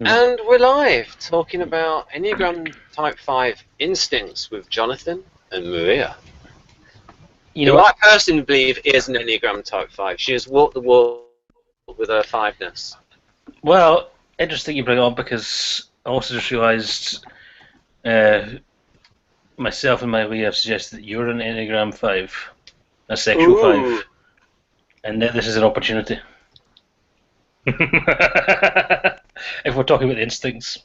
And we're live talking about Enneagram Type 5 instincts with Jonathan and Maria, who I personally believe is an Enneagram Type 5. She has walked the walk with her fiveness. Well, interesting you bring it up because I also just realised myself and Maria have suggested that you're an Enneagram 5, a sexual 5, and that this is an opportunity. If we're talking about the instincts.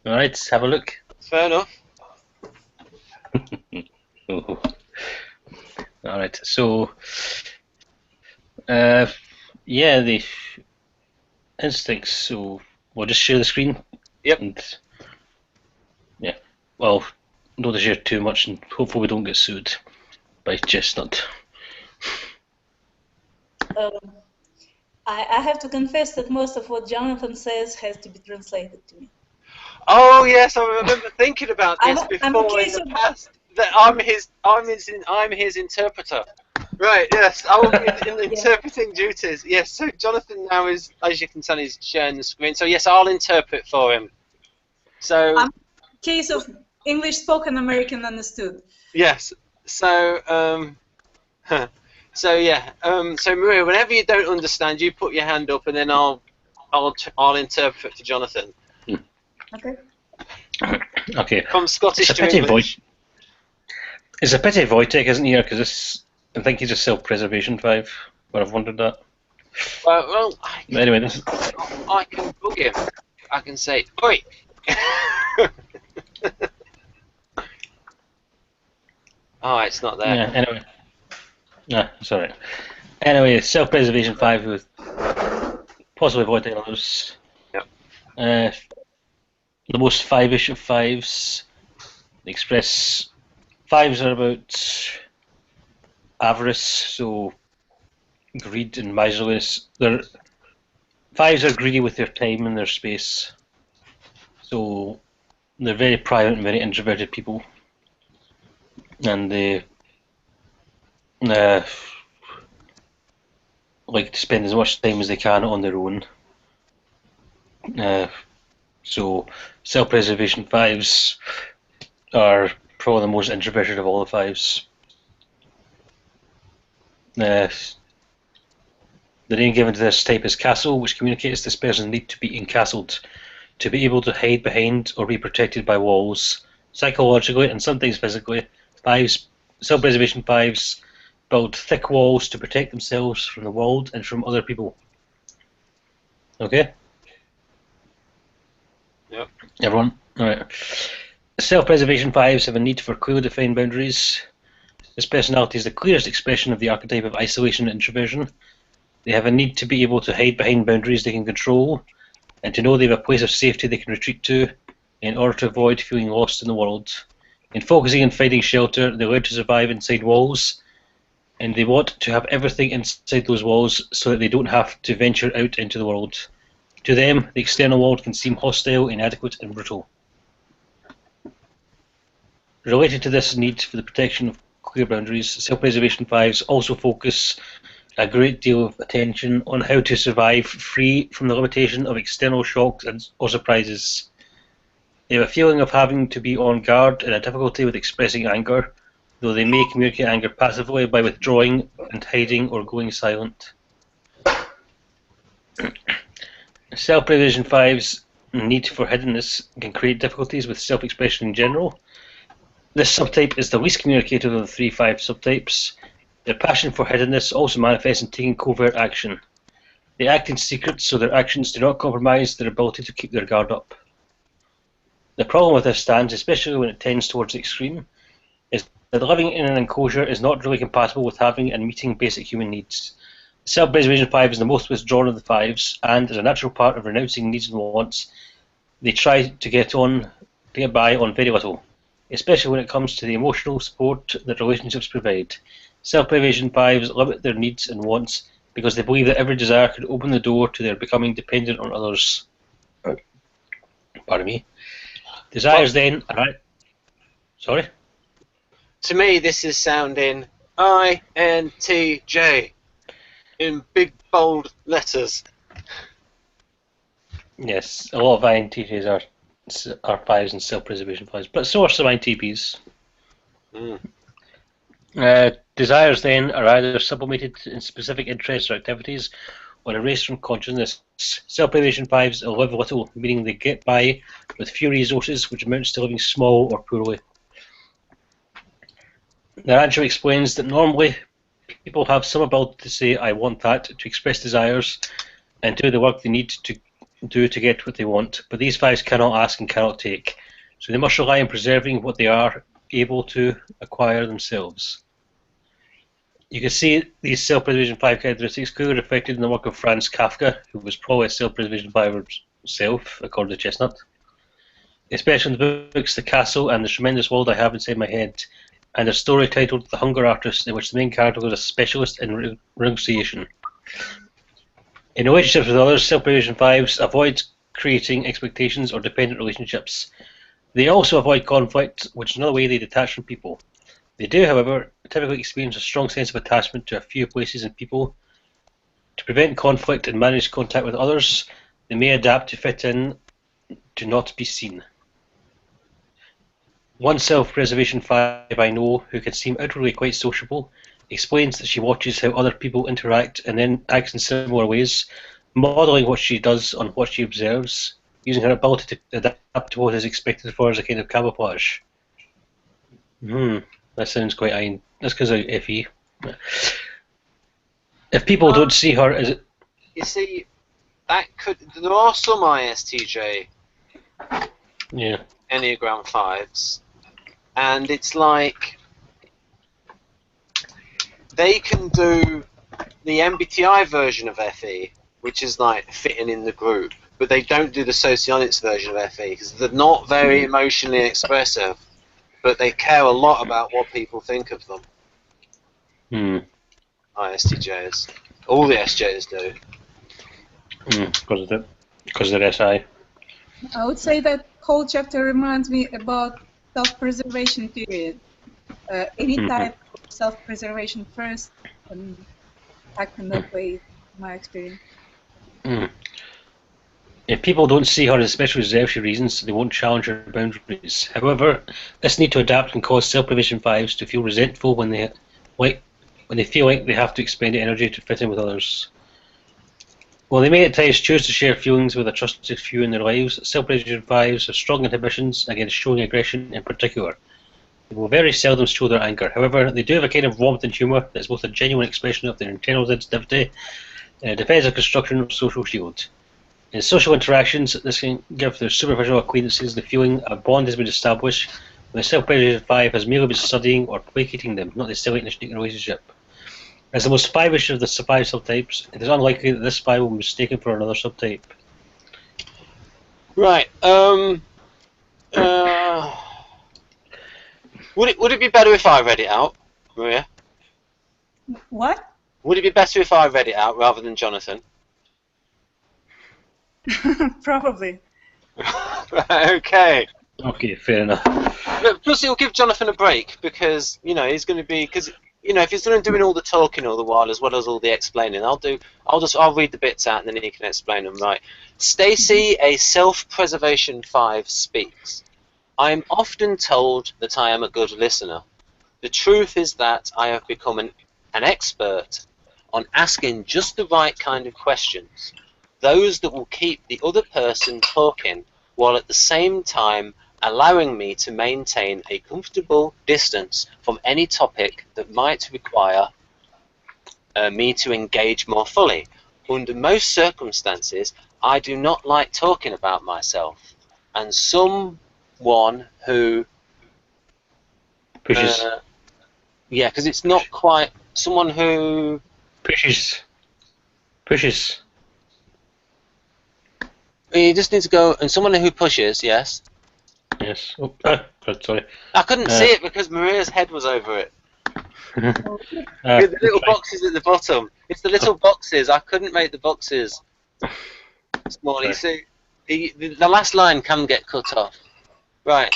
Alright, have a look. Fair enough. Alright, so yeah, the instincts, so we'll just share the screen. Yep. And, yeah, well, don't share too much and hopefully we don't get sued by Chestnut. I have to confess that most of what Jonathan says has to be translated to me. Oh yes, I remember thinking about this before in the past. That I'm his interpreter. Right, yes, I will be in interpreting duties. Yes, so Jonathan now is, as you can tell, he's sharing the screen. So yes, I'll interpret for him. So case of English spoken, American understood. Yes. So so yeah. So Maria, whenever you don't understand, you put your hand up, and then I'll interpret to Jonathan. Okay. Okay. From Scottish to English. It's a pity Wojtek isn't here because I think he's a self-preservation 5. But I've wondered that. Well, anyway, this is... I can bug him. I can say, "Oi." Oh, it's not there. Yeah. Anyway. No, sorry. Anyway, self-preservation 5 with possibly Wojtek and others. Yep. The most 5-ish of 5s. They express 5s are about avarice, so greed and miserliness. 5s are greedy with their time and their space, so they're very private and very introverted people, and they like to spend as much time as they can on their own. So self-preservation 5s are probably the most introverted of all the 5s. The name given to this type is castle, which communicates this person's need to be encastled, to be able to hide behind or be protected by walls, psychologically and sometimes physically. Self-preservation 5s build thick walls to protect themselves from the world and from other people. Okay? Yep. Everyone? Alright. Self-preservation 5s have a need for clearly defined boundaries. This personality is the clearest expression of the archetype of isolation and introversion. They have a need to be able to hide behind boundaries they can control, and to know they have a place of safety they can retreat to in order to avoid feeling lost in the world. In focusing on finding shelter, they learn to survive inside walls, and they want to have everything inside those walls so that they don't have to venture out into the world. To them, the external world can seem hostile, inadequate, and brutal. Related to this need for the protection of clear boundaries, self-preservation 5s also focus a great deal of attention on how to survive free from the limitation of external shocks or surprises. They have a feeling of having to be on guard and a difficulty with expressing anger, though they may communicate anger passively by withdrawing and hiding or going silent. Self-preservation 5's need for hiddenness can create difficulties with self-expression in general. This subtype is the least communicative of the 3-5 subtypes. Their passion for hiddenness also manifests in taking covert action. They act in secret, so their actions do not compromise their ability to keep their guard up. The problem with this stance, especially when it tends towards the extreme, is that living in an enclosure is not really compatible with having and meeting basic human needs. Self-preservation 5 is the most withdrawn of the 5s, and as a natural part of renouncing needs and wants, they try to get by on very little, especially when it comes to the emotional support that relationships provide. Self-preservation 5s limit their needs and wants because they believe that every desire could open the door to their becoming dependent on others. Pardon me. Desires then... Sorry? To me, this is sounding INTJ in big bold letters. Yes, a lot of INTJs are 5s and self-preservation 5s, but so are some INTPs. Desires then are either sublimated in specific interests or activities, or erased from consciousness. Self-preservation 5s live little, meaning they get by with few resources, which amounts to living small or poorly. Naranja explains that normally people have some ability to say, I want that, to express desires, and do the work they need to do to get what they want, but these 5s cannot ask and cannot take, so they must rely on preserving what they are able to acquire themselves. You can see these self-preservation 5 characteristics clearly reflected in the work of Franz Kafka, who was probably a self-preservation 5 himself, according to Chestnut. Especially in the books The Castle and The Tremendous World I Have Inside My Head, and a story titled The Hunger Artist, in which the main character was a specialist in renunciation. In relationships with others, self-preservation 5s avoid creating expectations or dependent relationships. They also avoid conflict, which is another way they detach from people. They do, however, typically experience a strong sense of attachment to a few places and people. To prevent conflict and manage contact with others, they may adapt to fit in, to not be seen. One self-preservation 5 I know, who can seem outwardly quite sociable, explains that she watches how other people interact and then acts in similar ways, modelling what she does on what she observes, using her ability to adapt to what is expected of her as a kind of camouflage. That sounds quite iron. That's because of FE. If people don't see her as it, you see, there are some ISTJ Enneagram 5s, and it's like they can do the MBTI version of FE, which is like fitting in the group, but they don't do the socionics version of FE because they're not very emotionally expressive, but they care a lot about what people think of them. ISTJs. All the SJs do. Because they're SI. I would say that whole chapter reminds me about self-preservation period. Any type of self-preservation first and act in that way, in my experience. If people don't see her as special reserved for reasons, they won't challenge her boundaries. However, this need to adapt can cause self-preservation 5s to feel resentful when they feel like they have to expend energy to fit in with others. While they may at times choose to share feelings with a trusted few in their lives, self-preservation 5s have strong inhibitions against showing aggression in particular. They will very seldom show their anger. However, they do have a kind of warmth and humour that is both a genuine expression of their internal sensitivity and a defensive construction of social shield. In social interactions, this can give their superficial acquaintances the feeling a bond has been established when a self-preservation 5 has merely been studying or placating them, not necessarily in a sneaking relationship. As the most 5ish of the 5 subtypes, it is unlikely that this 5 will be mistaken for another subtype. Right. Would it be better if I read it out, Maria? What? Would it be better if I read it out rather than Jonathan? Probably. Okay. Okay, fair enough. But plus, it'll give Jonathan a break because he's going to be if he's doing all the talking all the while as well as all the explaining, I'll read the bits out and then he can explain them. Right. Stacy, a self-preservation 5, speaks. I am often told that I am a good listener. The truth is that I have become an expert on asking just the right kind of questions, those that will keep the other person talking while at the same time allowing me to maintain a comfortable distance from any topic that might require me to engage more fully. Under most circumstances, I do not like talking about myself, and someone who pushes. Yeah, because it's not quite someone who pushes. You just need to go, and someone who pushes, yes. Yes. Oh, sorry. I couldn't see it because Maria's head was over it. The little boxes at the bottom. It's the little boxes. I couldn't make the boxes small. You see, the last line can get cut off. Right.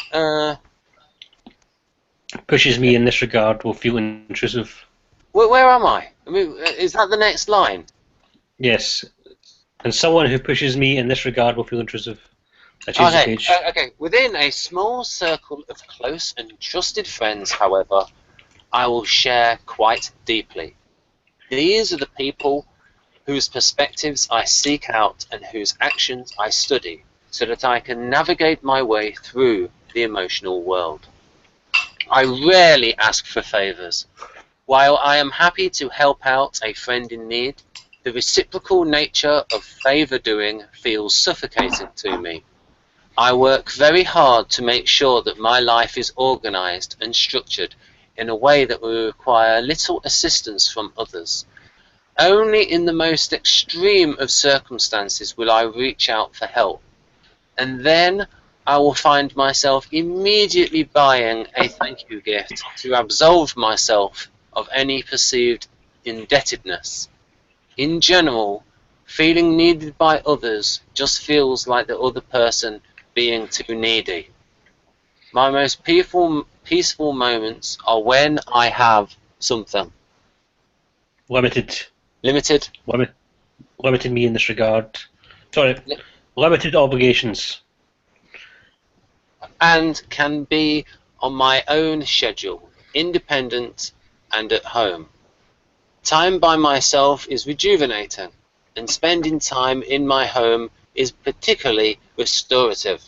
Pushes me in this regard will feel intrusive. Where am I? I mean, is that the next line? Yes. And someone who pushes me in this regard will feel intrusive. I change the page. Okay. Within a small circle of close and trusted friends, however, I will share quite deeply. These are the people whose perspectives I seek out and whose actions I study, so that I can navigate my way through the emotional world. I rarely ask for favours. While I am happy to help out a friend in need, the reciprocal nature of favour doing feels suffocating to me. I work very hard to make sure that my life is organised and structured in a way that will require little assistance from others. Only in the most extreme of circumstances will I reach out for help, and then I will find myself immediately buying a thank you gift to absolve myself of any perceived indebtedness. In general, feeling needed by others just feels like the other person being too needy. My most peaceful moments are when I have something. Limited me in this regard. Sorry, limited obligations. And can be on my own schedule, independent and at home. Time by myself is rejuvenating, and spending time in my home is particularly restorative.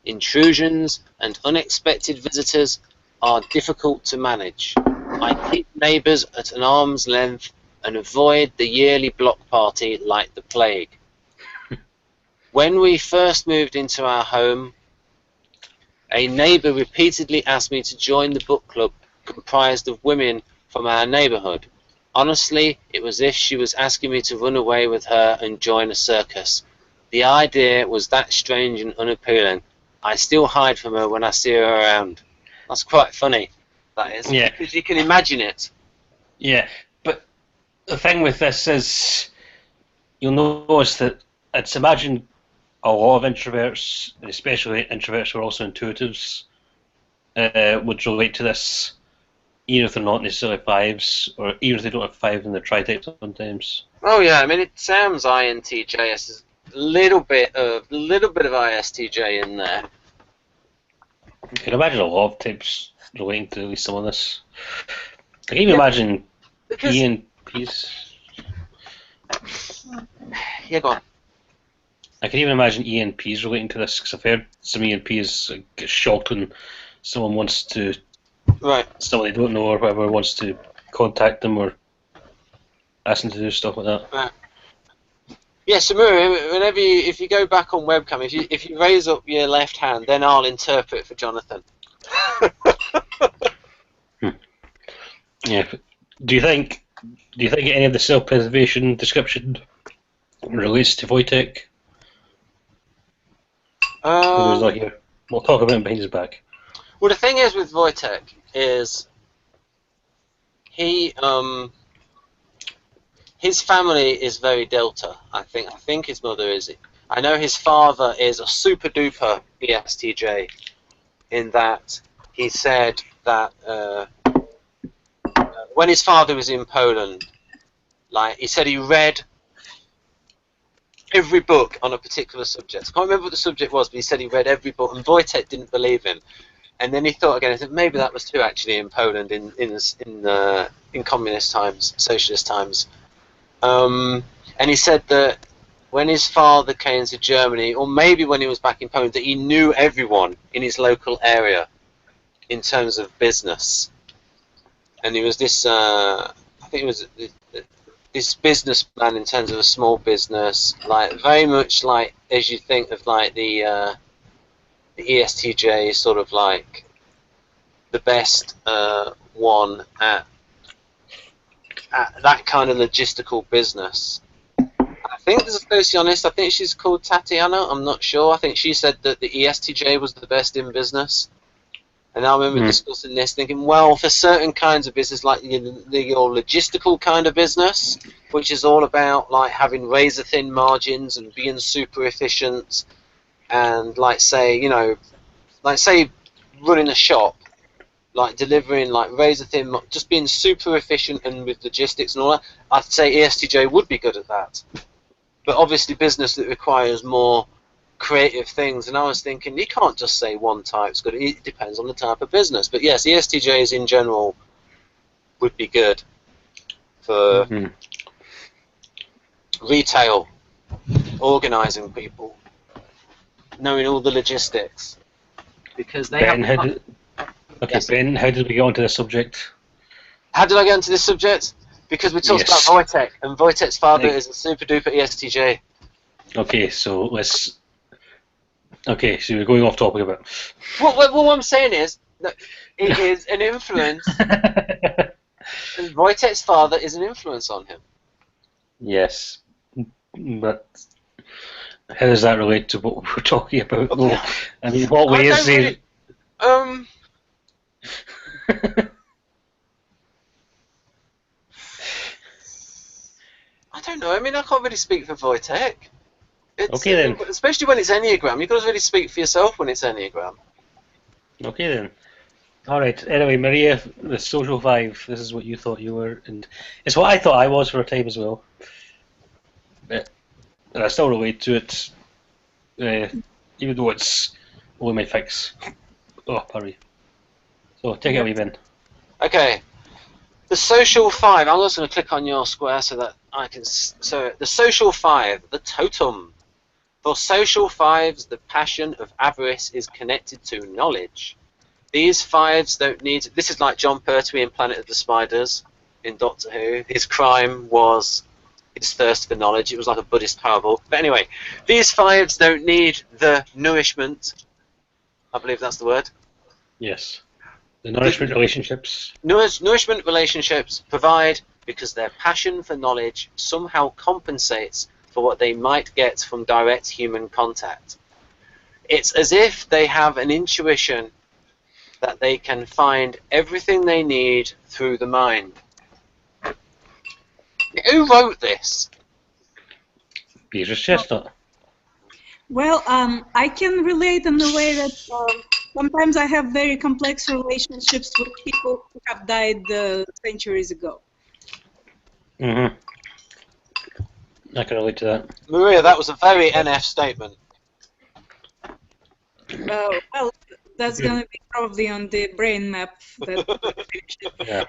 Intrusions and unexpected visitors are difficult to manage. I keep neighbours at an arm's length and avoid the yearly block party like the plague. When we first moved into our home, a neighbour repeatedly asked me to join the book club comprised of women from our neighbourhood. Honestly, it was as if she was asking me to run away with her and join a circus. The idea was that strange and unappealing. I still hide from her when I see her around. That's quite funny, that is. Yeah. Because you can imagine it. Yeah, but the thing with this is, you'll notice that it's imagine a lot of introverts, and especially introverts who are also intuitives, would relate to this, even if they're not necessarily fives, or even if they don't have five in their tri-type sometimes. Oh yeah, I mean it sounds INTJ as a little bit of ISTJ in there. You can imagine a lot of types relating to at least some of this. I can even imagine ENPs. Yeah, go on. I can even imagine ENPs relating to this, because I've heard some ENPs get shocked when someone wants to, someone they don't know or whatever wants to contact them or ask them to do stuff like that. Right. Yeah, Samura, whenever if you go back on webcam, if you raise up your left hand, then I'll interpret for Jonathan. Yeah. Do you think any of the self-preservation description relates to Wojtek? Who's not here? We'll talk about him behind his back. Well, the thing is with Wojtek is his family is very Delta. I think his mother is. I know his father is a super duper ESTJ, in that he said that when his father was in Poland, like he said he read every book on a particular subject. I can't remember what the subject was, but he said he read every book, and Wojtek didn't believe him. And then he thought again. He said maybe that was true actually in Poland in communist times, socialist times. And he said that when his father came to Germany, or maybe when he was back in Poland, that he knew everyone in his local area in terms of business. And he was this, I think it was this businessman in terms of a small business, like very much like as you think of like the ESTJ, sort of like the best one at that kind of logistical business. I think there's a sociologist, I think she's called Tatiana, I'm not sure. I think she said that the ESTJ was the best in business. And I remember discussing this, thinking, well, for certain kinds of business, like your logistical kind of business, which is all about like having razor-thin margins and being super efficient, and like say running a shop, like delivering like razor-thin, just being super efficient and with logistics and all that, I'd say ESTJ would be good at that. but obviously business that requires more creative things. And I was thinking, you can't just say one type's good. It depends on the type of business. But yes, ESTJs in general would be good for retail, organising people, knowing all the logistics, because they Ben, have. Ben, how did we get onto this subject? How did I get into this subject? Because we talked about Wojtek, and Wojtek's father is a super duper ESTJ. Okay, so let's. Okay, so we're going off topic a bit. What I'm saying is that it is an influence. And Wojtek's father is an influence on him. Yes, but how does that relate to what we're talking about? Okay. I mean, what way is he? I don't know. I mean, I can't really speak for Wojtek. Okay then. Especially when it's Enneagram. You've got to really speak for yourself when it's Enneagram. Okay then. Alright, anyway, Maria, the social 5, this is what you thought you were, and it's what I thought I was for a time as well. And I still relate to it, even though it's only my fix. Oh, purry. So, take it away, Ben. Okay. The social 5, I'm just going to click on your square so that I can... So, the social 5, the totem. For social 5s, the passion of avarice is connected to knowledge. These 5s don't need... This is like John Pertwee in Planet of the Spiders in Doctor Who. His crime was his thirst for knowledge. It was like a Buddhist parable. But anyway, these 5s don't need the nourishment. I believe that's the word. Yes. The nourishment relationships. Nourishment relationships provide because their passion for knowledge somehow compensates for what they might get from direct human contact. It's as if they have an intuition that they can find everything they need through the mind. Who wrote this? Beatrice Chestnut. Well, I can relate in the way that sometimes I have very complex relationships with people who have died centuries ago. Mm-hmm. I can relate to that. Maria, that was a very NF statement. Well, that's going to be probably on the brain map. Yeah.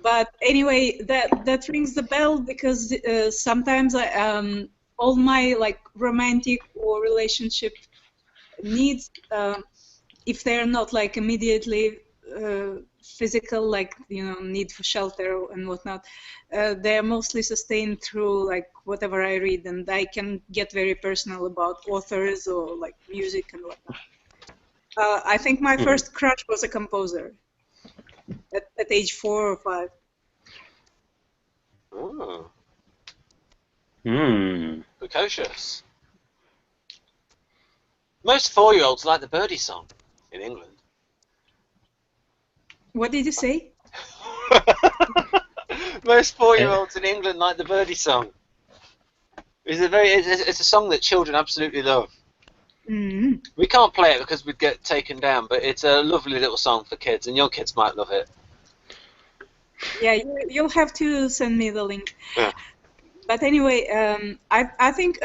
But anyway, that rings the bell because sometimes all my romantic or relationship needs, if they're not immediately physical, need for shelter and whatnot, they're mostly sustained through whatever I read, and I can get very personal about authors or music and whatnot. I think my first crush was a composer at age 4 or 5. Oh. Precocious. Most 4-year-olds like the Birdie song in England. What did you say? Most 4-year-olds in England like the Birdie song. It's a song that children absolutely love. Mm-hmm. We can't play it because we'd get taken down, but it's a lovely little song for kids, and your kids might love it. Yeah, you'll have to send me the link. Yeah. But anyway, I think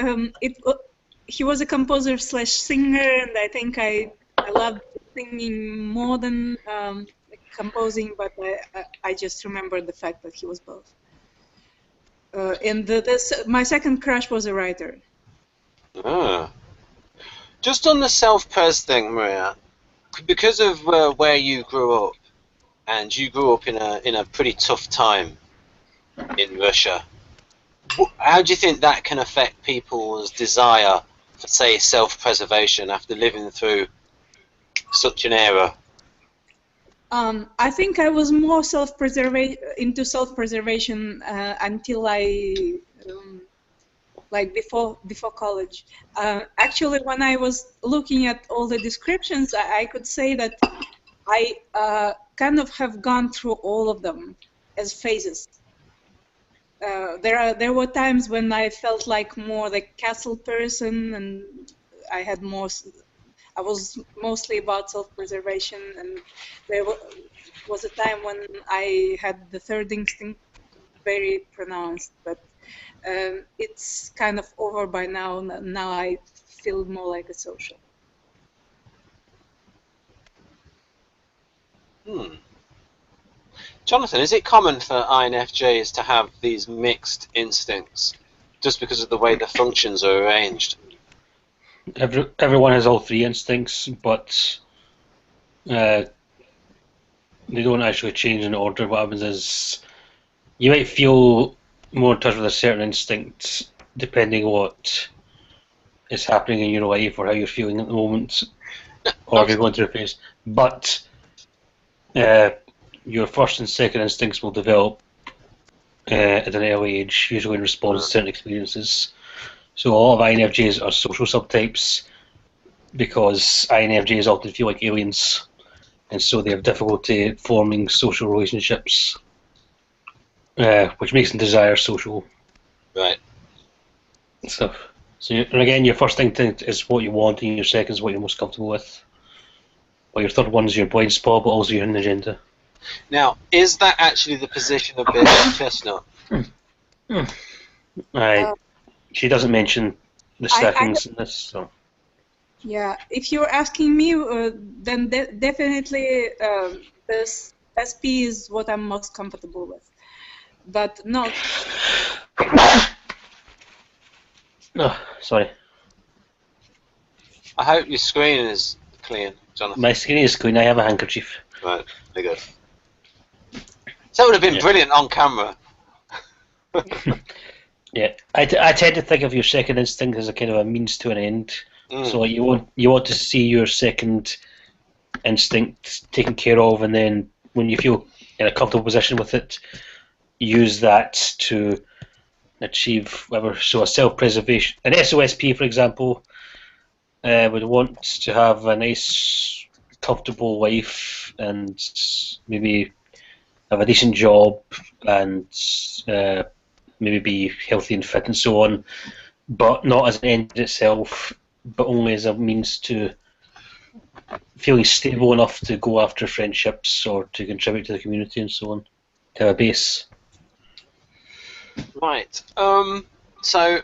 he was a composer / singer, and I think I loved singing more than composing, but I just remember the fact that he was both. And my second crush was a writer. Ah. Just on the self-pres thing, Maria, because of where you grew up, and you grew up in a pretty tough time in Russia, how do you think that can affect people's desire for, say, self-preservation after living through such an era? I think I was more into self-preservation until I before college. Actually, when I was looking at all the descriptions, I could say that I kind of have gone through all of them as phases. There were times when I felt like more the castle person, and I was mostly about self-preservation, and there was a time when I had the third instinct very pronounced. But it's kind of over by now. Now I feel more like a social. Jonathan, is it common for INFJs to have these mixed instincts just because of the way the functions are arranged? Everyone has all three instincts, but they don't actually change in order. What happens is you might feel more in touch with a certain instinct depending on what is happening in your life or how you're feeling at the moment, or if you're going through a phase. But your first and second instincts will develop at an early age, usually in response to certain experiences. So a lot of INFJs are social subtypes because INFJs often feel like aliens, and so they have difficulty forming social relationships, which makes them desire social stuff. So, and again, your first instinct is what you want, and your second is what you're most comfortable with. Well, your third one is your blind spot, but also your hidden agenda. Now, is that actually the position of Beatrice Chestnut? She doesn't mention the stackings in this, so. Yeah, if you're asking me, then definitely this SP is what I'm most comfortable with. But no. Oh, sorry. I hope your screen is clean, Jonathan. My screen is clean. I have a handkerchief. Right, there you go. So that would have been brilliant on camera. Yeah, I tend to think of your second instinct as a kind of a means to an end. So you want to see your second instinct taken care of, and then when you feel in a comfortable position with it, use that to achieve whatever. So a self-preservation, an SOSP, for example, would want to have a nice, comfortable life and maybe have a decent job and maybe be healthy and fit and so on, but not as an end in itself, but only as a means to feeling stable enough to go after friendships or to contribute to the community and so on, to have a base. Right. So,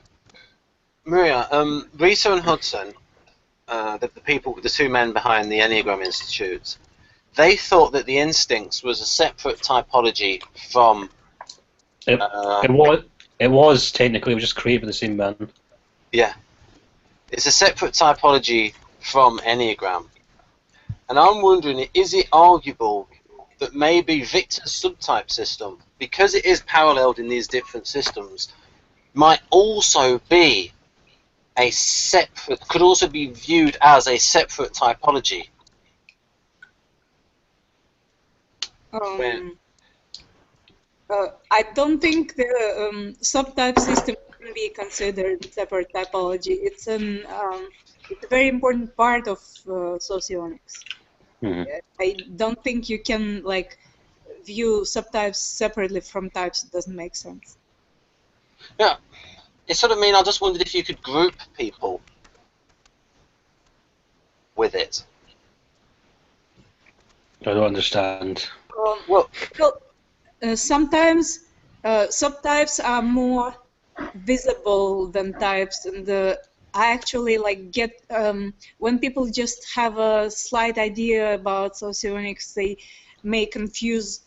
Maria, Rita and Hudson, the two men behind the Enneagram Institute, they thought that the instincts was a separate typology from. It was technically, it was just created by the same man. Yeah. It's a separate typology from Enneagram. And I'm wondering, is it arguable that maybe Victor's subtype system, because it is paralleled in these different systems, might also be a separate, could also be viewed as a separate typology? I don't think the subtype system can be considered separate typology. It's it's a very important part of socionics. I don't think you can view subtypes separately from types. It doesn't make sense. Yeah, it sort of I just wondered if you could group people with it. I don't understand. Sometimes subtypes are more visible than types, and I actually get when people just have a slight idea about socionics, they may confuse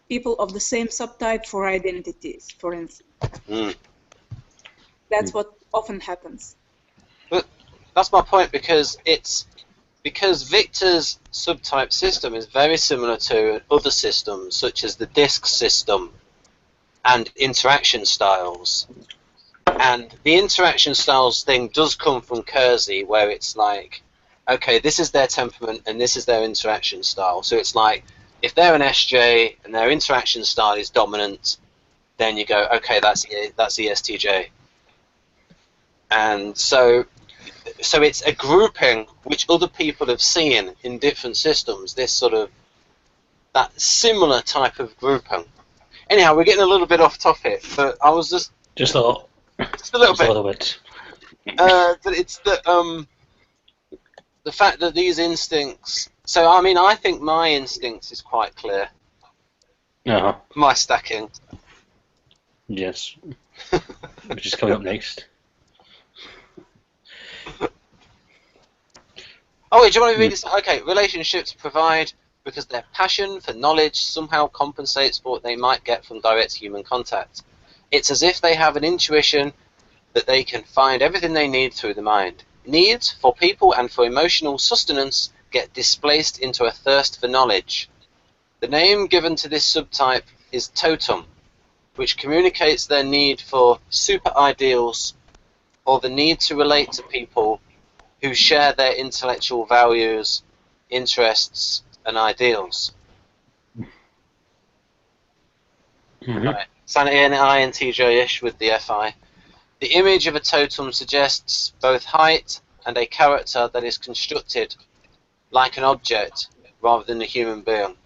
people of the same subtype for identities, for instance. That's what often happens. But that's my point, because Victor's subtype system is very similar to other systems, such as the DISC system and interaction styles. And the interaction styles thing does come from Kersey, where it's like, okay, this is their temperament and this is their interaction style. So it's like, if they're an SJ and their interaction style is dominant, then you go, okay, that's ESTJ. And so it's a grouping which other people have seen in different systems, this sort of, that similar type of grouping. Anyhow, we're getting a little bit off topic, but I was just a little bit. But it's the fact that these instincts. So I think my instincts is quite clear. My stacking. Yes. which is coming up next. Oh, wait, do you want me to read this? Okay, relationships provide because their passion for knowledge somehow compensates for what they might get from direct human contact. It's as if they have an intuition that they can find everything they need through the mind. Needs for people and for emotional sustenance get displaced into a thirst for knowledge. The name given to this subtype is totem, which communicates their need for super ideals or the need to relate to people who share their intellectual values, interests, and ideals. Right. Sanity and INTJ-ish with the FI. The image of a totem suggests both height and a character that is constructed like an object rather than a human being.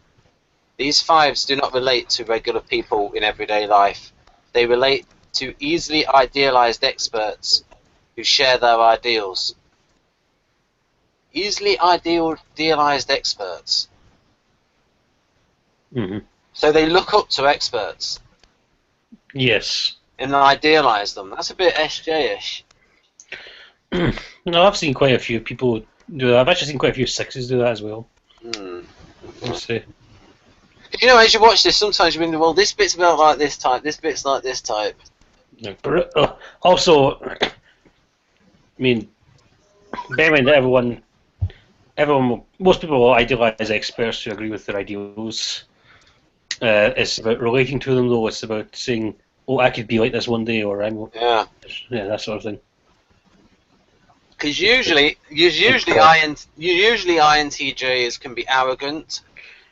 These fives do not relate to regular people in everyday life. They relate to easily idealized experts who share their ideals. Easily idealized experts. So they look up to experts. Yes. And idealize them. That's a bit SJ-ish. No, I've seen quite a few people do that. I've actually seen quite a few sixes do that as well. Let's see. You know, as you watch this, sometimes you think, well, this bit's about like this type, this bit's like this type. No, but, also, I mean, bear in mind that most people will idealize experts who agree with their ideals. It's about relating to them, though. It's about saying, "Oh, I could be like this one day," or yeah, that sort of thing. Because usually INTJs can be arrogant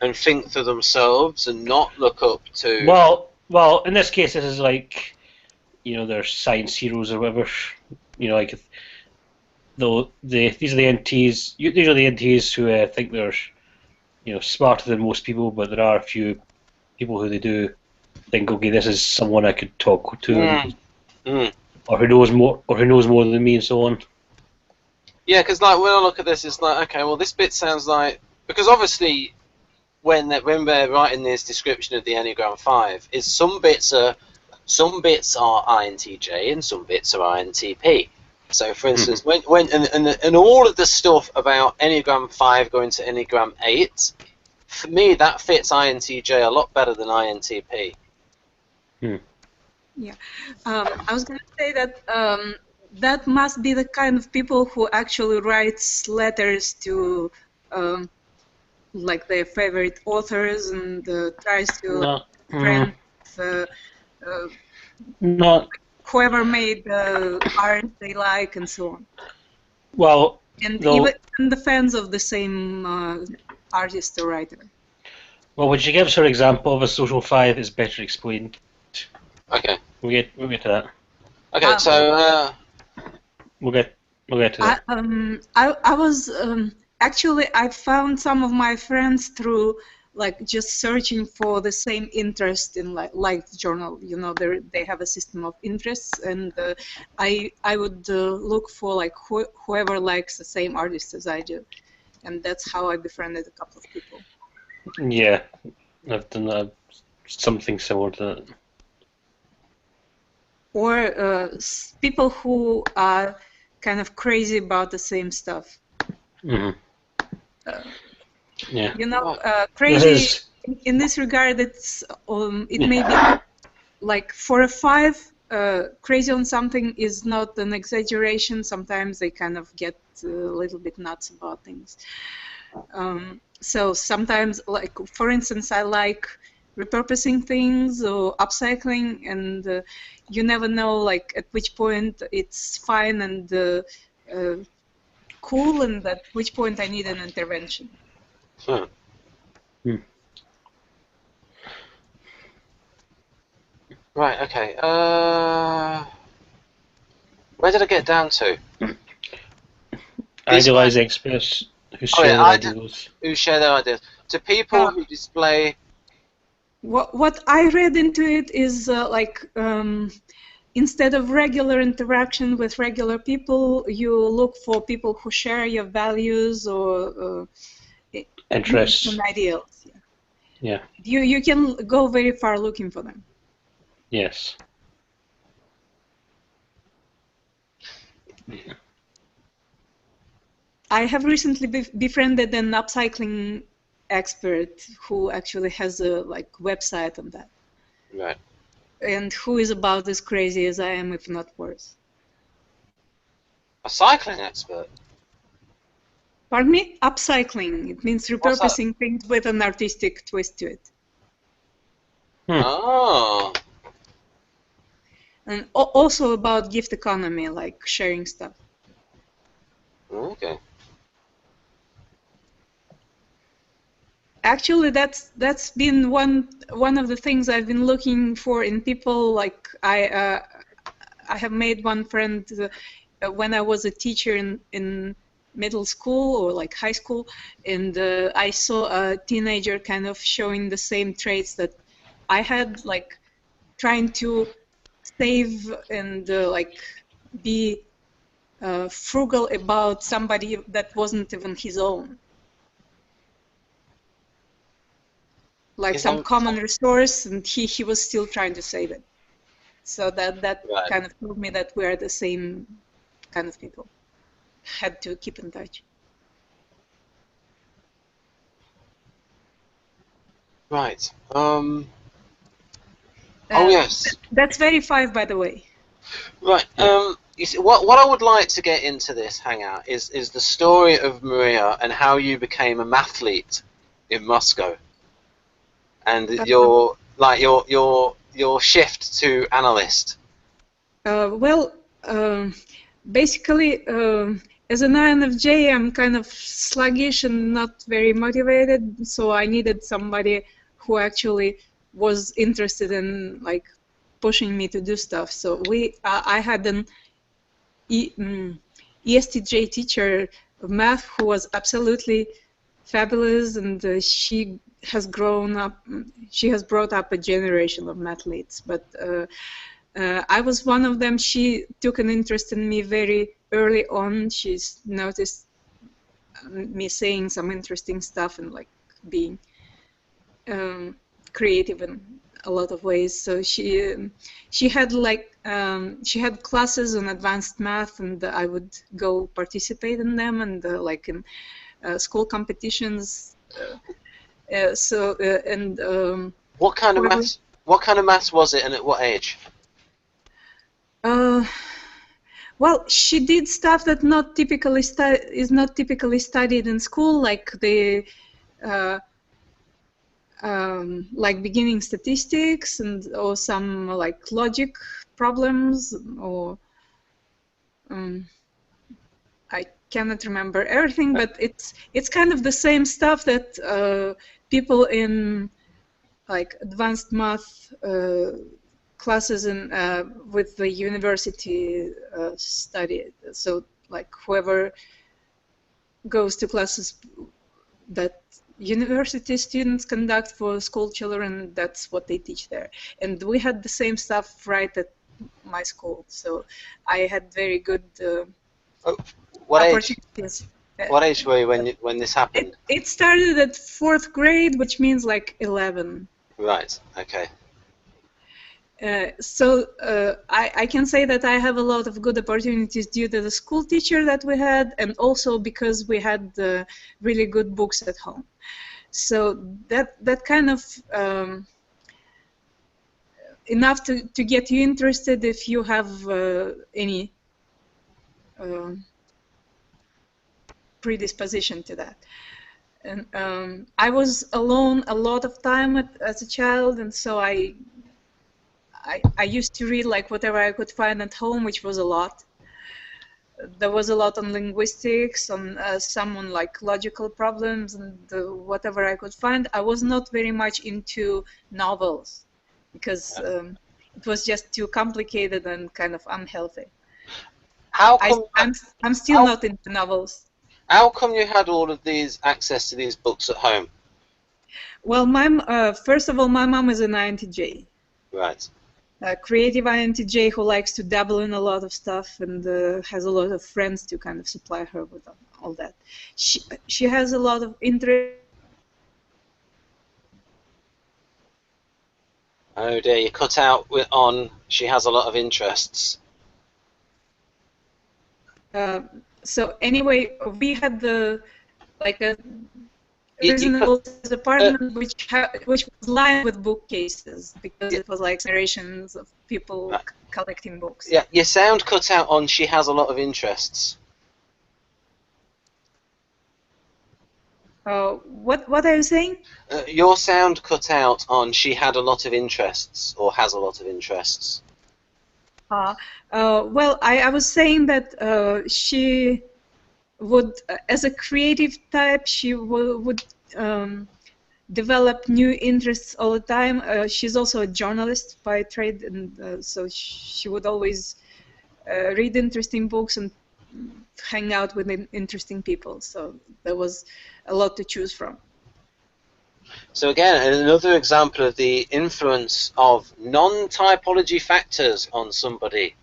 and think for themselves and not look up to. Well, in this case, this is like, they're science heroes or whatever. These are the NTs. These are the NTs who think they're, smarter than most people, but there are a few people who they do think, okay, this is someone I could talk to, or who knows more than me, and so on. Yeah, because like when I look at this, it's like, okay, well, this bit sounds like, because obviously when we're writing this description of the Enneagram 5, is some bits are INTJ and some bits are INTP. So, for instance, when all of the stuff about Enneagram 5 going to Enneagram 8, for me that fits INTJ a lot better than INTP. Yeah, I was going to say that that must be the kind of people who actually writes letters to like their favorite authors and tries to friends, whoever made the art they like and so on. Well, and even the fans of the same artist or writer. Well, when she gives her example of a social 5, it's better explained. Okay. We'll get to that. Okay, so we'll get to that. I was actually I found some of my friends through like just searching for the same interest in like journal. They have a system of interests, and I would look for like whoever likes the same artist as I do, and that's how I befriended a couple of people. Yeah, I've done something similar to that. Or people who are kind of crazy about the same stuff. Yeah. Crazy in this regard. It may be like for a 5, crazy on something is not an exaggeration. Sometimes they kind of get a little bit nuts about things. So sometimes, like for instance, I like repurposing things or upcycling, and you never know like at which point it's fine and cool, and at which point I need an intervention. Right, okay. Where did I get down to? Idealize experts who share their ideals. Who share their ideas. To people who display... What I read into it is instead of regular interaction with regular people, you look for people who share your values or interests and ideals. Yeah. You can go very far looking for them. Yes. I have recently befriended an upcycling expert who actually has a website on that. Right. And who is about as crazy as I am, if not worse. A cycling expert? Pardon me? Upcycling. It means repurposing things with an artistic twist to it. Oh. And also about gift economy, like sharing stuff. Okay. Actually, that's been one of the things I've been looking for in people. Like I have made one friend when I was a teacher in middle school or like high school, and I saw a teenager kind of showing the same traits that I had, like trying to save and be frugal about somebody that wasn't even his own. Like some common resource, and he was still trying to save it. So that right. kind of told me that we are the same kind of people. Had to keep in touch. Right. Oh yes. That's very 5, by the way. Right. You see, what I would like to get into this hangout is the story of Maria and how you became a mathlete in Moscow, and your shift to analyst. Well, basically, as an INFJ, I'm kind of sluggish and not very motivated, so I needed somebody who actually was interested in like pushing me to do stuff. So I had an ESTJ teacher of math who was absolutely fabulous, and she has grown up. She has brought up a generation of mathletes, but. I was one of them. She took an interest in me very early on. She's noticed me saying some interesting stuff and like being creative in a lot of ways. So she had she had classes on advanced math, and I would go participate in them, and like in school competitions. What kind of maths? What kind of maths was it, and at what age? Well, she did stuff that is not typically studied in school, like the like beginning statistics or some like logic problems, or I cannot remember everything, but it's kind of the same stuff that people in like advanced math classes in with the university study. So like whoever goes to classes that university students conduct for school children, that's what they teach there. And we had the same stuff right at my school, so I had very good opportunities. What age were you when this happened? It started at 4th grade, which means like 11. Right. Okay. So I can say that I have a lot of good opportunities due to the school teacher that we had, and also because we had really good books at home. So that kind of enough to get you interested if you have any predisposition to that. And I was alone a lot of time as a child, and so I used to read like whatever I could find at home, which was a lot. There was a lot on linguistics, on some on like logical problems, and whatever I could find. I was not very much into novels because it was just too complicated and kind of unhealthy. I'm still not into novels. How come you had all of these access to these books at home? Well, first of all, my mom is an INTJ. Right. A creative INTJ who likes to dabble in a lot of stuff and has a lot of friends to kind of supply her with all that. She has a lot of interest. Oh dear, you cut out on she has a lot of interests. So anyway, we had like a reasonable apartment which was lined with bookcases because it was like generations of people collecting books. Yeah, your sound cut out on "she has a lot of interests." What are you saying? Your sound cut out on "she had a lot of interests" or "has a lot of interests." Well, I was saying that she would, as a creative type, she would develop new interests all the time. She's also a journalist by trade, and so she would always read interesting books and hang out with interesting people. So there was a lot to choose from. So again, another example of the influence of non-typology factors on somebody.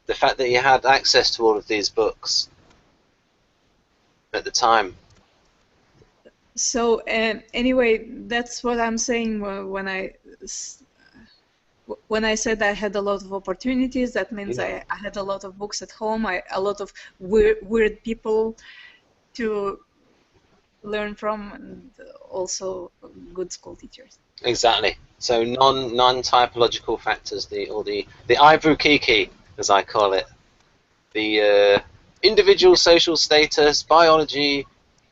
The fact that you had access to all of these books at the time. So anyway, that's what I'm saying when I said I had a lot of opportunities. That means I had a lot of books at home, a lot of weird people to learn from, and also good school teachers. Exactly. So non-typological factors, the Ibrukiki, as I call it, the individual social status, biology,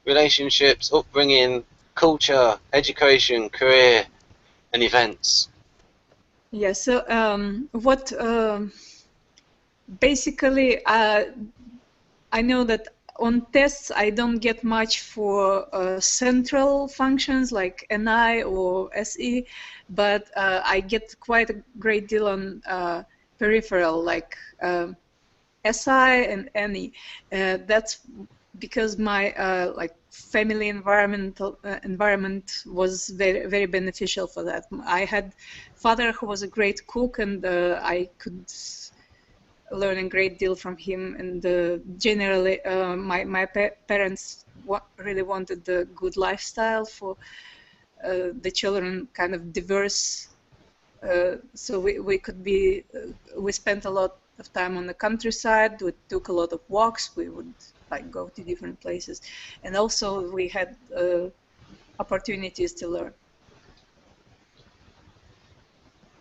relationships, upbringing, culture, education, career, and events. Yeah. So what basically I know that on tests I don't get much for central functions like NI or SE, but I get quite a great deal on peripheral like SI and NE. That's because my like family environment was very, very beneficial for that. I had father who was a great cook, and I could learn a great deal from him. And generally, my parents really wanted the good lifestyle for the children, kind of diverse. So we could be. We spent a lot of time on the countryside. We took a lot of walks. We would like go to different places, and also we had opportunities to learn.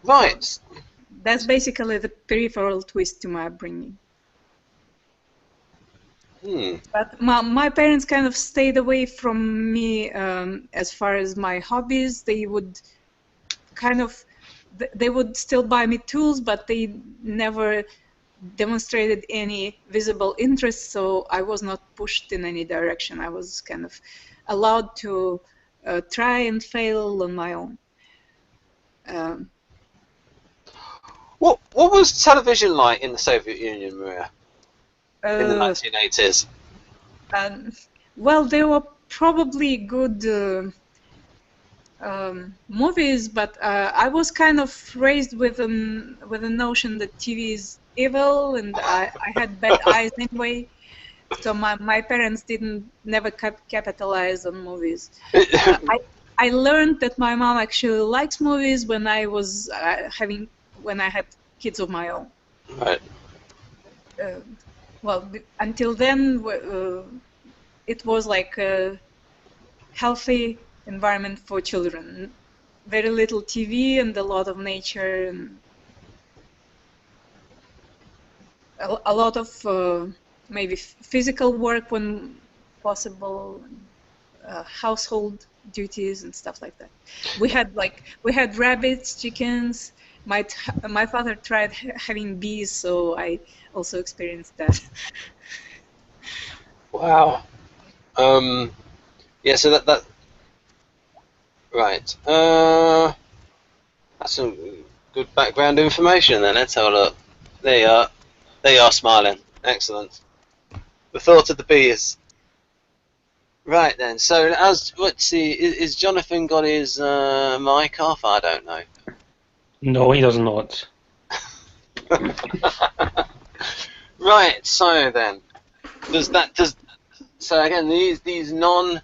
Right. So that's basically the peripheral twist to my upbringing. But my parents kind of stayed away from me as far as my hobbies. They would kind of, they would still buy me tools, but they never demonstrated any visible interest, so I was not pushed in any direction. I was kind of allowed to try and fail on my own. What was television like in the Soviet Union, Maria, in the 1980s? Well, there were probably good movies, but I was kind of raised with a notion that TV is evil, and I had bad eyes anyway. So my parents never capitalize on movies. I learned that my mom actually likes movies when I was when I had kids of my own. Right. Well, until then, it was like a healthy environment for children. Very little TV and a lot of nature, and a lot of maybe physical work when possible, household duties and stuff like that. We had rabbits, chickens. My father tried having bees, so I also experienced that. Wow. Yeah. So that. Right. That's some good background information then. Let's have a look. There you are. There you are, smiling. Excellent. The thought of the bees. Right then. So let's see. Is Jonathan got his mic off? I don't know. No, he does not. Right. So then, so again these non.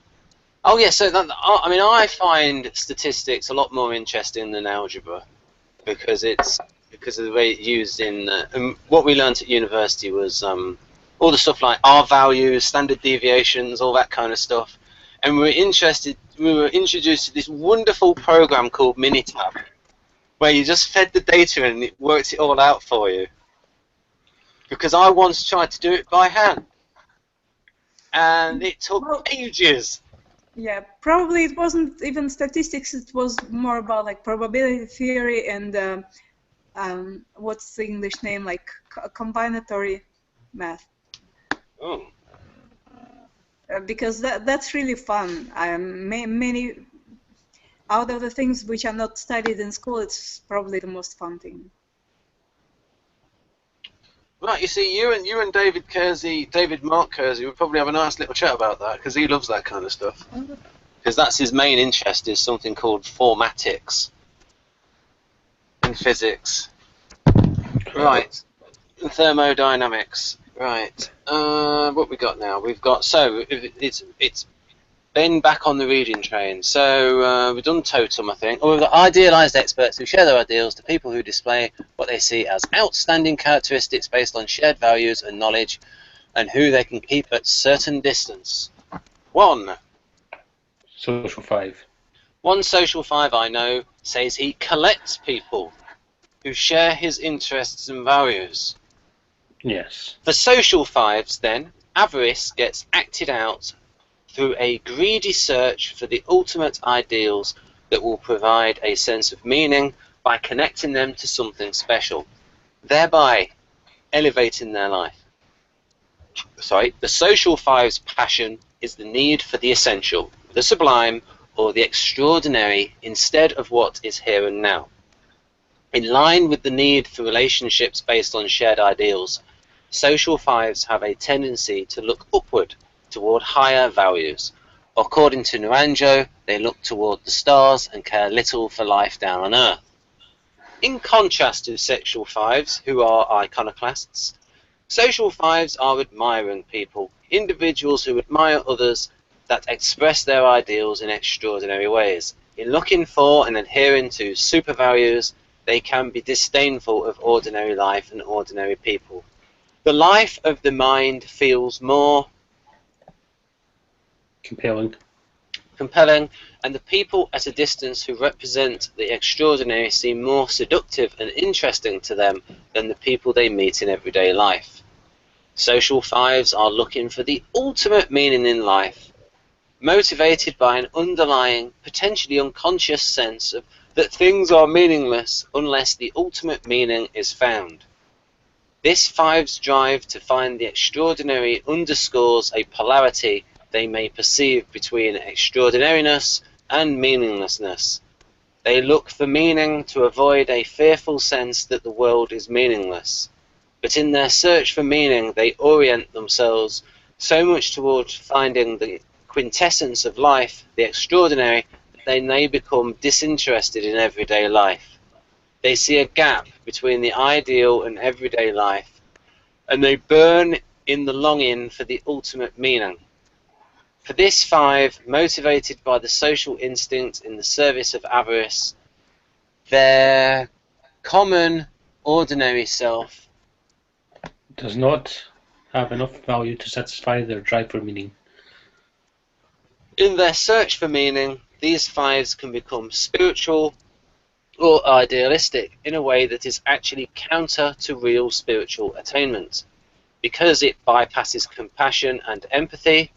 Oh yeah. So I mean, I find statistics a lot more interesting than algebra because of the way it's used in. What we learnt at university was all the stuff like R values, standard deviations, all that kind of stuff. And we were introduced to this wonderful program called Minitab, where you just fed the data in and it worked it all out for you. Because I once tried to do it by hand, and it took ages. Yeah, probably it wasn't even statistics. It was more about like probability theory and what's the English name, like combinatory math. Oh. Because that's really fun. Many out of the things which are not studied in school, it's probably the most fun thing. Right, you see, you and David Mark Kersey would probably have a nice little chat about that, because he loves that kind of stuff. Because that's his main interest, is something called formatics in physics. Right, thermodynamics. Right, what we got now? We've got, so it's Ben back on the reading train. So we've done totem, I think. Or we've got idealised experts who share their ideals to people who display what they see as outstanding characteristics based on shared values and knowledge, and who they can keep at certain distance. One social 5. One social 5 I know says he collects people who share his interests and values. Yes. For social 5s, then, avarice gets acted out through a greedy search for the ultimate ideals that will provide a sense of meaning by connecting them to something special, thereby elevating their life. Sorry, the social 5's passion is the need for the essential, the sublime, or the extraordinary instead of what is here and now. In line with the need for relationships based on shared ideals, social 5s have a tendency to look upward toward higher values. According to Naranjo, they look toward the stars and care little for life down on Earth. In contrast to sexual 5s, who are iconoclasts, social 5s are admiring people, individuals who admire others that express their ideals in extraordinary ways. In looking for and adhering to super values, they can be disdainful of ordinary life and ordinary people. The life of the mind feels more compelling, and the people at a distance who represent the extraordinary seem more seductive and interesting to them than the people they meet in everyday life. Social 5s are looking for the ultimate meaning in life, motivated by an underlying, potentially unconscious sense of that things are meaningless unless the ultimate meaning is found. This 5's drive to find the extraordinary underscores a polarity they may perceive between extraordinariness and meaninglessness. They look for meaning to avoid a fearful sense that the world is meaningless. But in their search for meaning, they orient themselves so much towards finding the quintessence of life, the extraordinary, that they may become disinterested in everyday life. They see a gap between the ideal and everyday life, and they burn in the longing for the ultimate meaning. For this 5, motivated by the social instinct in the service of avarice, their common, ordinary self does not have enough value to satisfy their drive for meaning. In their search for meaning, these 5s can become spiritual or idealistic in a way that is actually counter to real spiritual attainment, because it bypasses compassion and empathy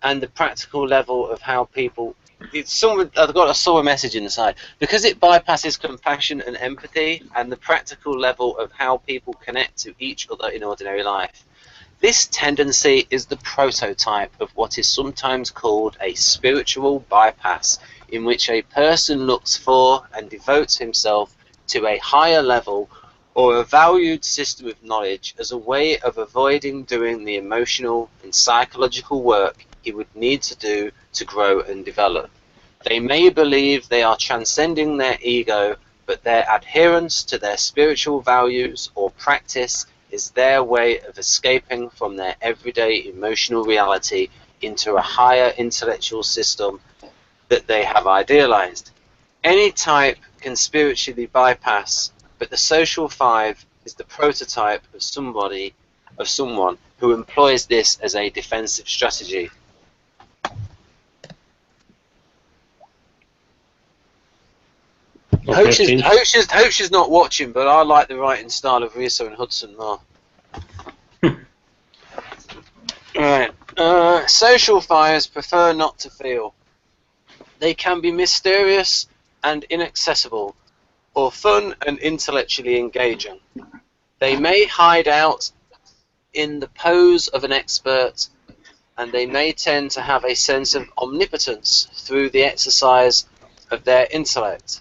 and the practical level of how people... I've got a sore message inside. Because it bypasses compassion and empathy and the practical level of how people connect to each other in ordinary life. This tendency is the prototype of what is sometimes called a spiritual bypass, in which a person looks for and devotes himself to a higher level or a valued system of knowledge as a way of avoiding doing the emotional and psychological work he would need to do to grow and develop. They may believe they are transcending their ego, but their adherence to their spiritual values or practice is their way of escaping from their everyday emotional reality into a higher intellectual system that they have idealized. Any type can spiritually bypass, but the social 5 is the prototype of someone who employs this as a defensive strategy. Okay, Hope she's not watching, but I like the writing style of Riso and Hudson more. Right. Social fires prefer not to feel. They can be mysterious and inaccessible, or fun and intellectually engaging. They may hide out in the pose of an expert, and they may tend to have a sense of omnipotence through the exercise of their intellect.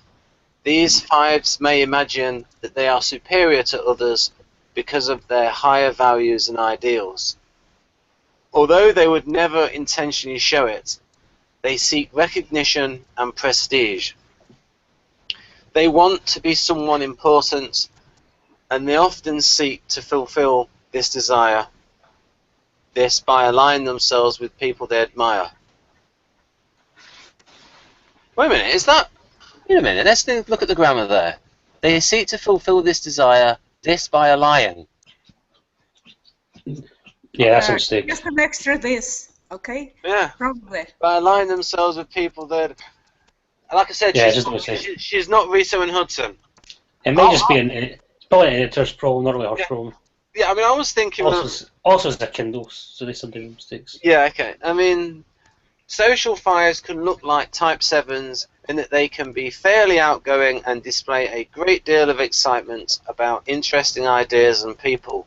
These fives may imagine that they are superior to others because of their higher values and ideals. Although they would never intentionally show it, they seek recognition and prestige. They want to be someone important, and they often seek to fulfill this desire, this by aligning themselves with people they admire. Wait a minute, is that... Wait a minute, let's look at the grammar there. They seek to fulfill this desire, this by a lion. Yeah, that's a mistake. Just an extra this, okay? Yeah. Probably. By aligning themselves with people that... Like I said, Yeah, she's not Riso and Hudson. It may just be it's probably an editor's problem, not really her problem. Yeah, I mean, I was thinking... Also, it's a Kindle, so they sometimes make mistakes. Yeah, okay. I mean, social fires can look like type 7s in that they can be fairly outgoing and display a great deal of excitement about interesting ideas and people.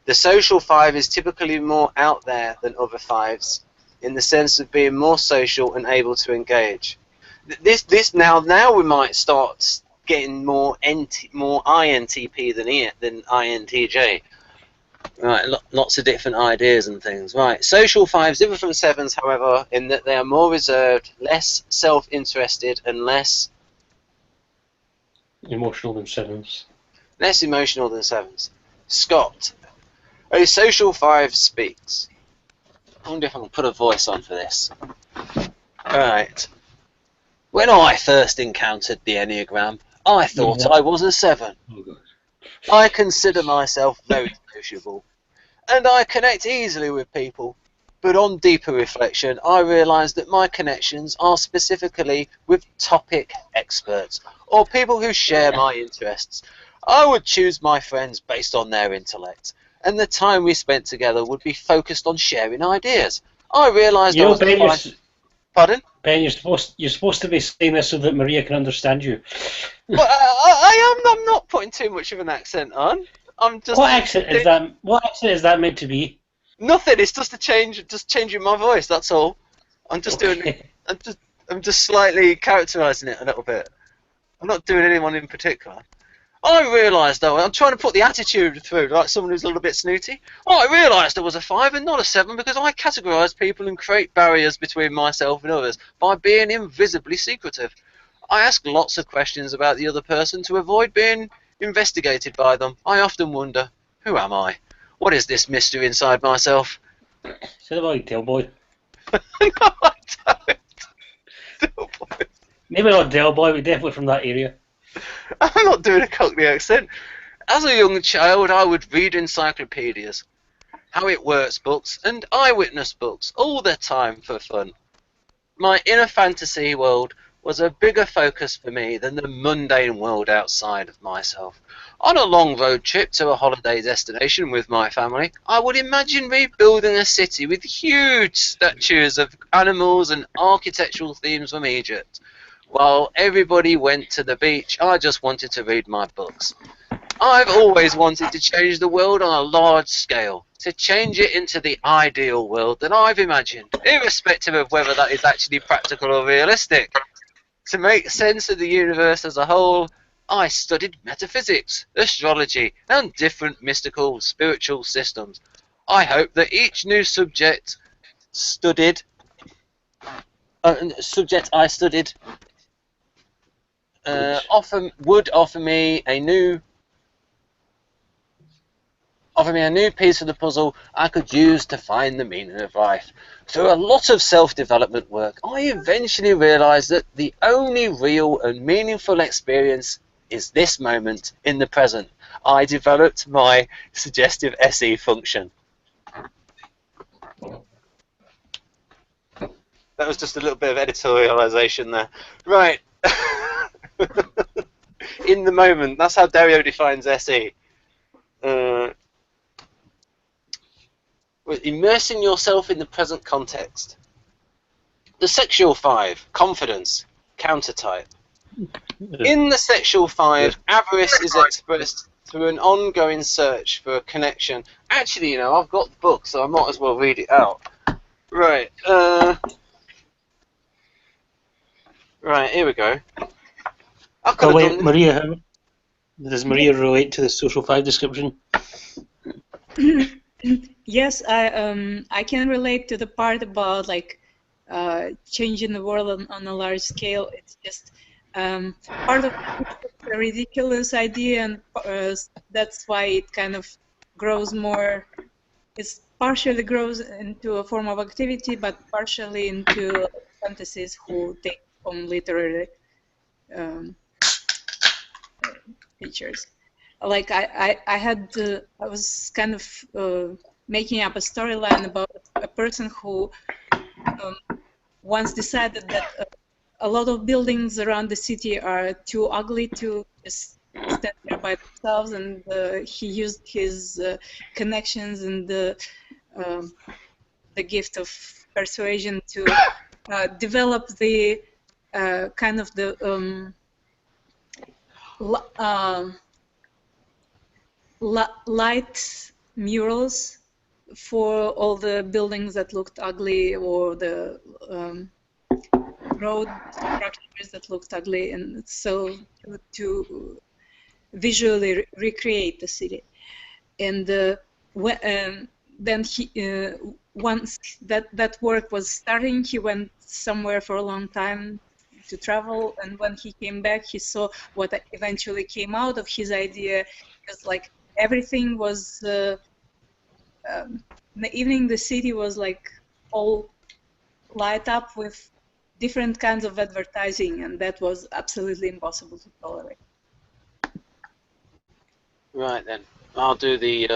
The social 5 is typically more out there than other 5s, in the sense of being more social and able to engage. This now we might start getting more INTP than INTJ. Right, lots of different ideas and things. Right, social 5s differ from 7s, however, in that they are more reserved, less self-interested, and less emotional than 7s. Less emotional than 7s. Scott, a social 5 speaks. I wonder if I can put a voice on for this. Alright. When I first encountered the Enneagram, I thought I was a 7. Oh, God. I consider myself very sociable, and I connect easily with people. But on deeper reflection, I realise that my connections are specifically with topic experts, or people who share my interests. I would choose my friends based on their intellect, and the time we spent together would be focused on sharing ideas. I realised I was Ben, Pardon? Ben, you're supposed to be saying this so that Maria can understand you. Well, I'm not putting too much of an accent on. I'm just. What accent is that? What accent is that meant to be? Nothing. It's just changing my voice. That's all. I'm just doing. I'm just slightly characterising it a little bit. I'm not doing anyone in particular. I realised though, I'm trying to put the attitude through, like someone who's a little bit snooty. I realised I was a 5 and not a 7 because I categorise people and create barriers between myself and others by being invisibly secretive. I ask lots of questions about the other person to avoid being investigated by them. I often wonder, who am I? What is this mystery inside myself? Say the word Del Boy. No, I don't. Del Boy. Maybe not Del Boy, but definitely from that area. I'm not doing a Cockney accent. As a young child, I would read encyclopedias, How It Works books, and eyewitness books all the time for fun. My inner fantasy world was a bigger focus for me than the mundane world outside of myself. On a long road trip to a holiday destination with my family, I would imagine rebuilding a city with huge statues of animals and architectural themes from Egypt. While everybody went to the beach, I just wanted to read my books. I've always wanted to change the world on a large scale, to change it into the ideal world that I've imagined, irrespective of whether that is actually practical or realistic. To make sense of the universe as a whole, I studied metaphysics, astrology, and different mystical, spiritual systems. I hope that each new subject I studied would offer me a new piece of the puzzle I could use to find the meaning of life. Through a lot of self-development work, I eventually realized that the only real and meaningful experience is this moment in the present. I developed my suggestive SE function. That was just a little bit of editorialization there. Right. In the moment. That's how Dario defines SE. Immersing yourself in the present context. The sexual 5, confidence, countertype. In the sexual 5, avarice is expressed through an ongoing search for a connection. Actually, you know, I've got the book, so I might as well read it out. Right. Right, here we go. Oh wait, Maria, does Maria relate to the social 5 description? Yes, I can relate to the part about like changing the world on a large scale. It's just part of a ridiculous idea, and that's why it kind of grows more. It's partially grows into a form of activity, but partially into fantasies who take on literary features. Like I was kind of making up a storyline about a person who once decided that a lot of buildings around the city are too ugly to just stand there by themselves, and he used his connections and the gift of persuasion to develop the kind of the light murals for all the buildings that looked ugly, or the road structures that looked ugly, and so to visually recreate the city. And then he, once that work was starting, he went somewhere for a long time to travel, and when he came back, he saw what eventually came out of his idea, because like everything was in the evening, the city was like all light up with different kinds of advertising, and that was absolutely impossible to tolerate. Right then, I'll do the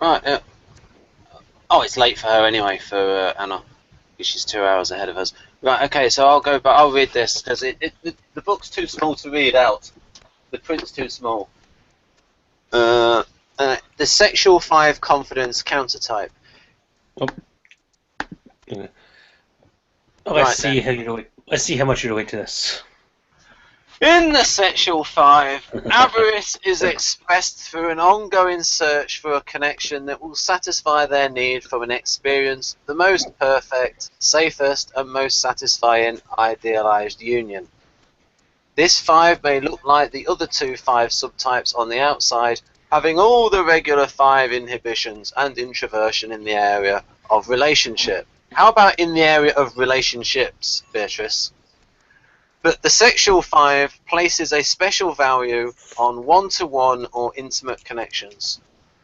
right. Oh, it's late for her anyway, for Anna, because she's 2 hours ahead of us. Right, okay, so I'll go, but I'll read this because the book's too small to read out. The print's too small. The sexual 5 confidence countertype. Oh, let's Right see how you relate. Let's see how much you relate to this. In the sexual 5, avarice is expressed through an ongoing search for a connection that will satisfy their need for an experience, the most perfect, safest, and most satisfying idealized union. This 5 may look like the other 2 5 subtypes on the outside, having all the regular 5 inhibitions and introversion in the area of relationship. How about in the area of relationships, Beatrice? But the sexual 5 places a special value on one-to-one or intimate connections.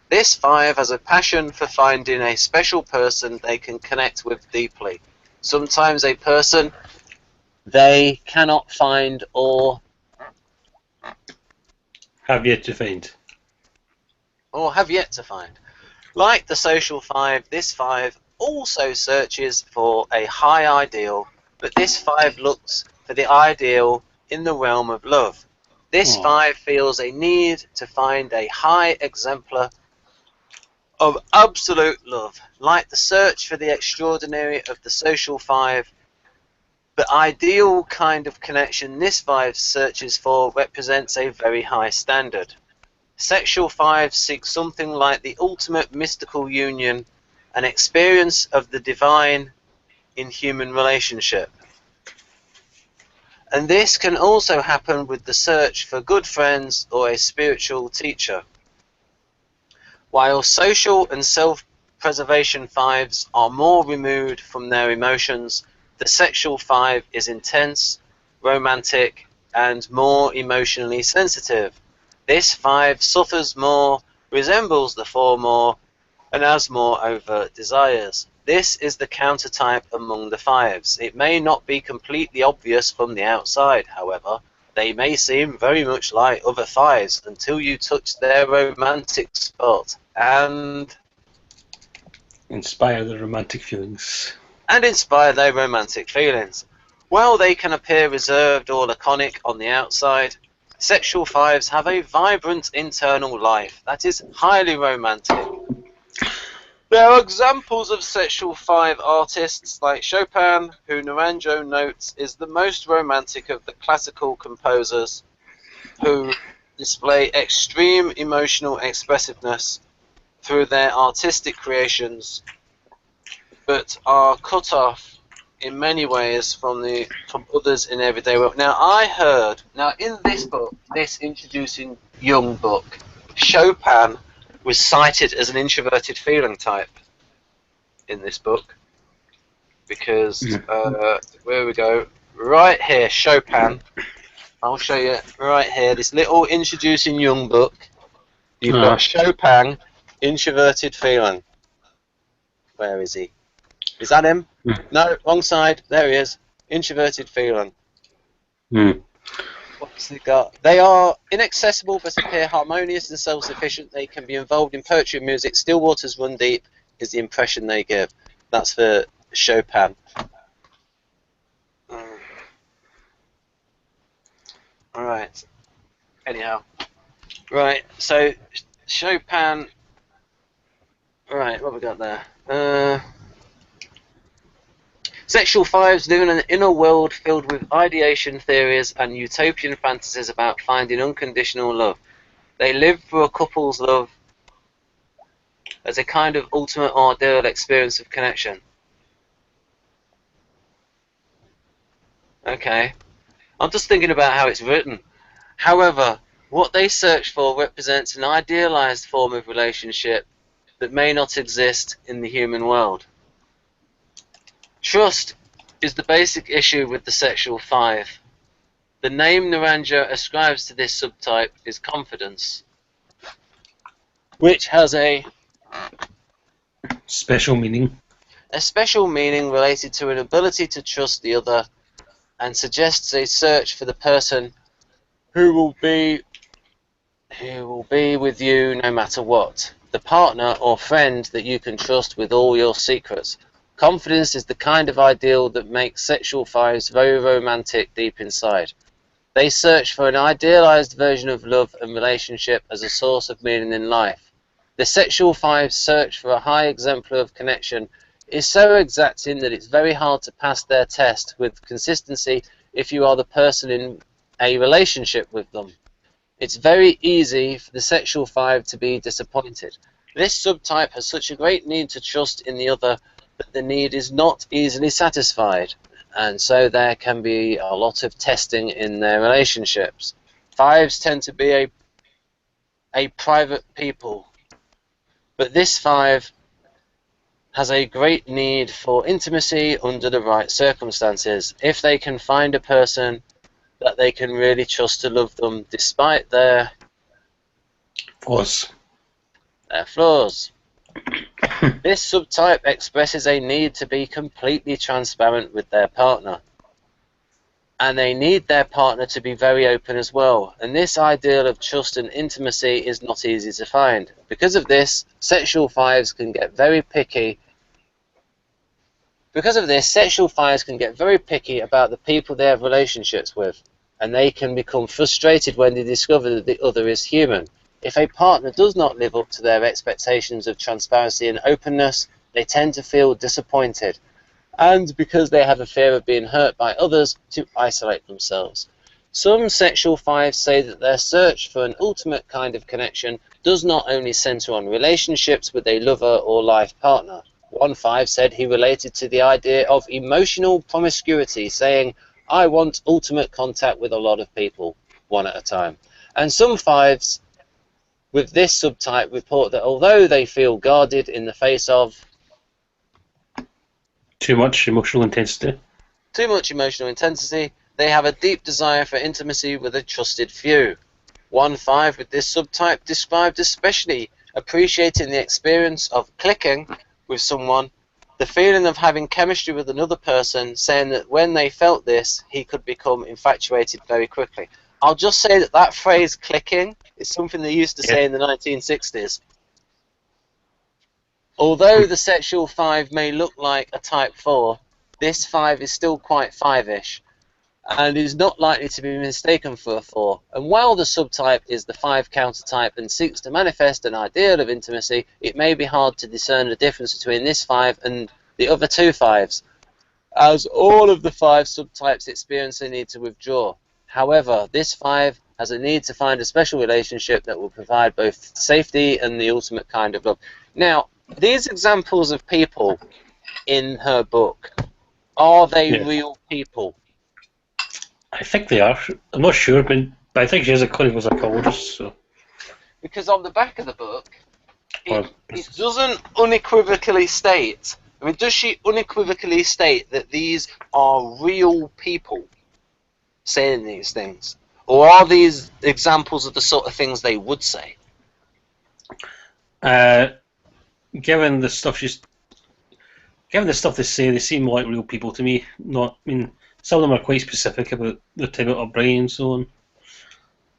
This 5 has a passion for finding a special person they can connect with deeply. Sometimes a person they cannot find or have yet to find. Like the social 5, this 5 also searches for a high ideal, but this 5 looks for the ideal in the realm of love. This 5 feels a need to find a high exemplar of absolute love. Like the search for the extraordinary of the social 5, the ideal kind of connection this 5 searches for represents a very high standard. Sexual 5 seeks something like the ultimate mystical union, an experience of the divine in human relationship. And this can also happen with the search for good friends or a spiritual teacher. While social and self-preservation 5s are more removed from their emotions, the sexual 5 is intense, romantic, and more emotionally sensitive. This 5 suffers more, resembles the 4 more, and has more overt desires. This is the countertype among the 5s. It may not be completely obvious from the outside, however. They may seem very much like other fives until you touch their romantic spot and inspire the romantic feelings. Inspire their romantic feelings. While they can appear reserved or laconic on the outside, sexual fives have a vibrant internal life that is highly romantic. There are examples of sexual five artists like Chopin, who Naranjo notes is the most romantic of the classical composers, who display extreme emotional expressiveness through their artistic creations, but are cut off in many ways from others in everyday work. Now, I heard, in this book, this Introducing Jung book, Chopin was cited as an introverted feeling type in this book, because, where we go, right here, Chopin, I'll show you right here, this little Introducing Jung book, you've got Chopin, introverted feeling. Where is he? Is that him? No, wrong side. There he is. Introverted feeling. What's he got? They are inaccessible but appear harmonious and self-sufficient. They can be involved in poetry and music. Still waters run deep is the impression they give. That's for Chopin. Alright. Anyhow. Right, so Chopin. Right, what have we got there? Sexual fives live in an inner world filled with ideation theories and utopian fantasies about finding unconditional love. They live for a couple's love as a kind of ultimate ideal experience of connection. Okay. I'm just thinking about how it's written. However, what they search for represents an idealized form of relationship that may not exist in the human world. Trust is the basic issue with the sexual five. The name Naranjo ascribes to this subtype is confidence, which has a special meaning. A special meaning related to an ability to trust the other, and suggests a search for the person who will be with you no matter what. The partner or friend that you can trust with all your secrets. Confidence is the kind of ideal that makes sexual fives very romantic deep inside. They search for an idealized version of love and relationship as a source of meaning in life. The sexual fives' search for a high exemplar of connection is so exacting that it's very hard to pass their test with consistency if you are the person in a relationship with them. It's very easy for the sexual five to be disappointed. This subtype has such a great need to trust in the other that the need is not easily satisfied, and so there can be a lot of testing in their relationships. Fives tend to be a private people, but this five has a great need for intimacy under the right circumstances. If they can find a person that they can really trust to love them despite their flaws. This subtype expresses a need to be completely transparent with their partner, and they need their partner to be very open as well, and this ideal of trust and intimacy is not easy to find. Because of this, sexual fives can get very picky about the people they have relationships with, and they can become frustrated when they discover that the other is human. If a partner does not live up to their expectations of transparency and openness, they tend to feel disappointed, and because they have a fear of being hurt by others, to isolate themselves. Some sexual fives say that their search for an ultimate kind of connection does not only center on relationships with a lover or life partner. One five said he related to the idea of emotional promiscuity, saying, "I want ultimate contact with a lot of people, one at a time." And some fives with this subtype report that although they feel guarded in the face of too much emotional intensity, they have a deep desire for intimacy with a trusted few. One five with this subtype described especially appreciating the experience of clicking with someone, the feeling of having chemistry with another person, saying that when they felt this, he could become infatuated very quickly. I'll just say that that phrase "clicking" is something they used to say in the 1960s. Although the sexual 5 may look like a type 4, this 5 is still quite 5-ish, and is not likely to be mistaken for a 4. And while the subtype is the 5 counter type and seeks to manifest an ideal of intimacy, it may be hard to discern the difference between this 5 and the other 2 5s, as all of the 5 subtypes experience a need to withdraw. However, this 5 has a need to find a special relationship that will provide both safety and the ultimate kind of love. Now, these examples of people in her book, are they real people? I think they are. I'm not sure, but I think she is a clinical psychologist. So. Because on the back of the book, it doesn't unequivocally state. I mean, does she unequivocally state that these are real people saying these things? Or are these examples of the sort of things they would say? Given the stuff they say, they seem like real people to me. Not, I mean, some of them are quite specific about the type of upbringing and so on.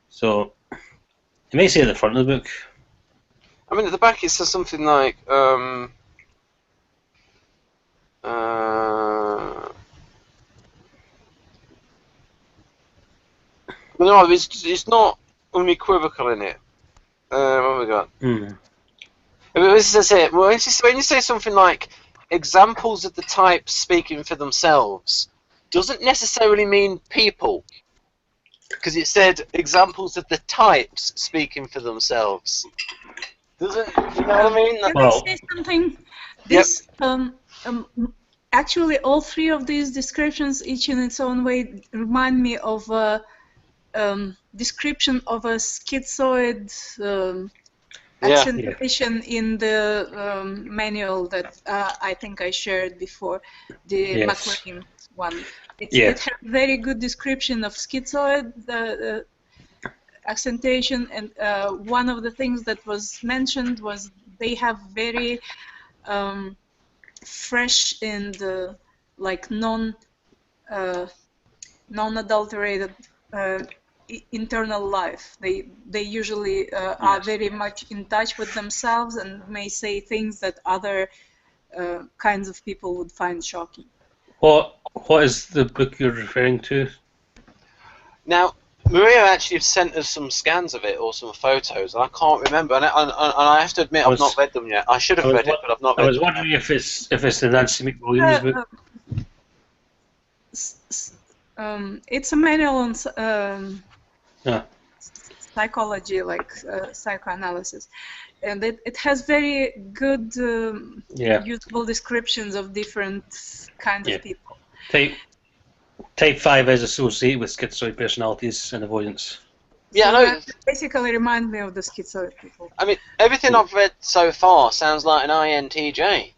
So, you may say at the front of the book. I mean, at the back it says something like, no, it's not unequivocal in it. What have we got? This is it. When you say something like examples of the types speaking for themselves, doesn't necessarily mean people, because it said examples of the types speaking for themselves. Doesn't, you know what I mean? Can I say something? This actually, all 3 of these descriptions, each in its own way, remind me of a description of a schizoid accentuation in the manual that I think I shared before, the McLean one. It has a very good description of schizoid accentuation, and one of the things that was mentioned was they have very fresh and like non-adulterated internal life. They usually are very much in touch with themselves and may say things that other kinds of people would find shocking. What is the book you're referring to? Now, Maria actually sent us some scans of it or some photos, and I can't remember. And I have to admit, I've not read them yet. I should have read it, but I've not read them. I was wondering if it's the Nancy McWilliams book. It's a manual on psychology, like psychoanalysis, and it has very good, usable descriptions of different kinds of people. Type 5 is associated with schizoid personalities and avoidance. Yeah, so I know. That basically reminds me of the schizoid people. I mean, everything I've read so far sounds like an INTJ.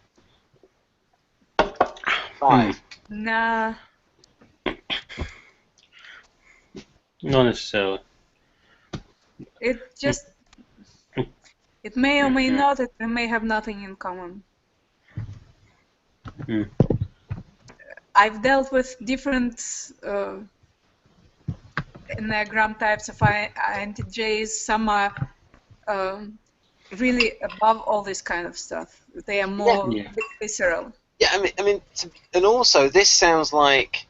5. Nah. Not necessarily. It just, it may or may not, it may have nothing in common. I've dealt with different Enneagram types of INTJs. Some are really above all this kind of stuff. They are more visceral. Yeah, I mean, and also this sounds like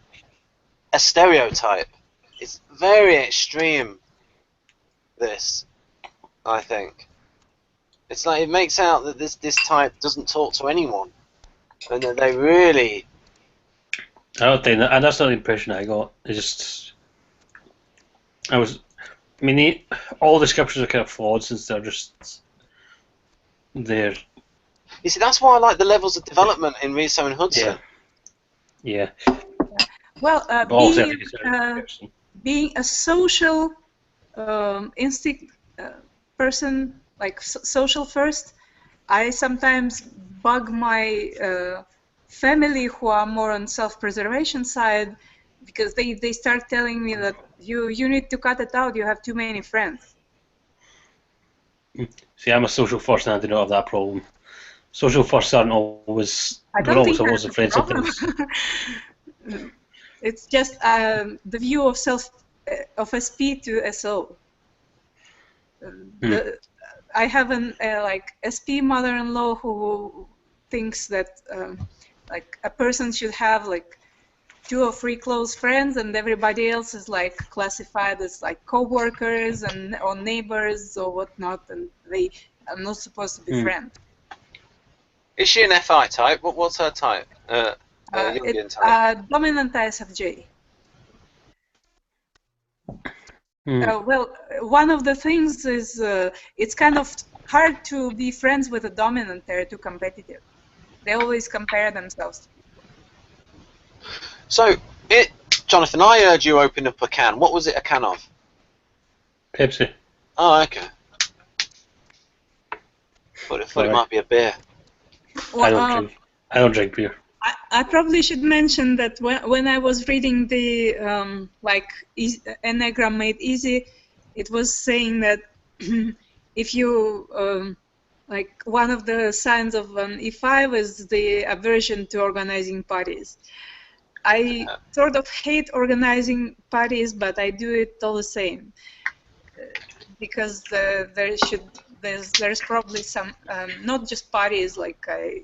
a stereotype. It's very extreme. This, I think, it's like it makes out that this type doesn't talk to anyone, and that they really. I don't think that, and that's not the impression I got. I mean, all descriptions are kind of flawed since they're just there. You see, that's why I like the levels of development in Riso and Hudson. Yeah. Well, being a social instinct person, like social first, I sometimes bug my family who are more on self-preservation side, because they start telling me that you need to cut it out, you have too many friends. See, I'm a social first and I do not have that problem. Social firsts aren't always, friends. It's just the view of of SP to SO. I have an like SP mother-in-law who thinks that like a person should have like 2 or 3 close friends, and everybody else is like classified as like co-workers and or neighbors or whatnot, and they are not supposed to be friends. Is she an FI type? What's her type? Jungian type. Dominant ISFJ. Well, one of the things is it's kind of hard to be friends with a dominant. They're too competitive. They always compare themselves to people. So, Jonathan, I heard you open up a can. What was it a can of? Pepsi. Oh, okay. Thought it might be a beer. Well, I don't drink beer. I probably should mention that when I was reading the like Enneagram Made Easy, it was saying that if you like one of the signs of an E5 is the aversion to organizing parties. I sort of hate organizing parties, but I do it all the same because there's probably some not just parties, like I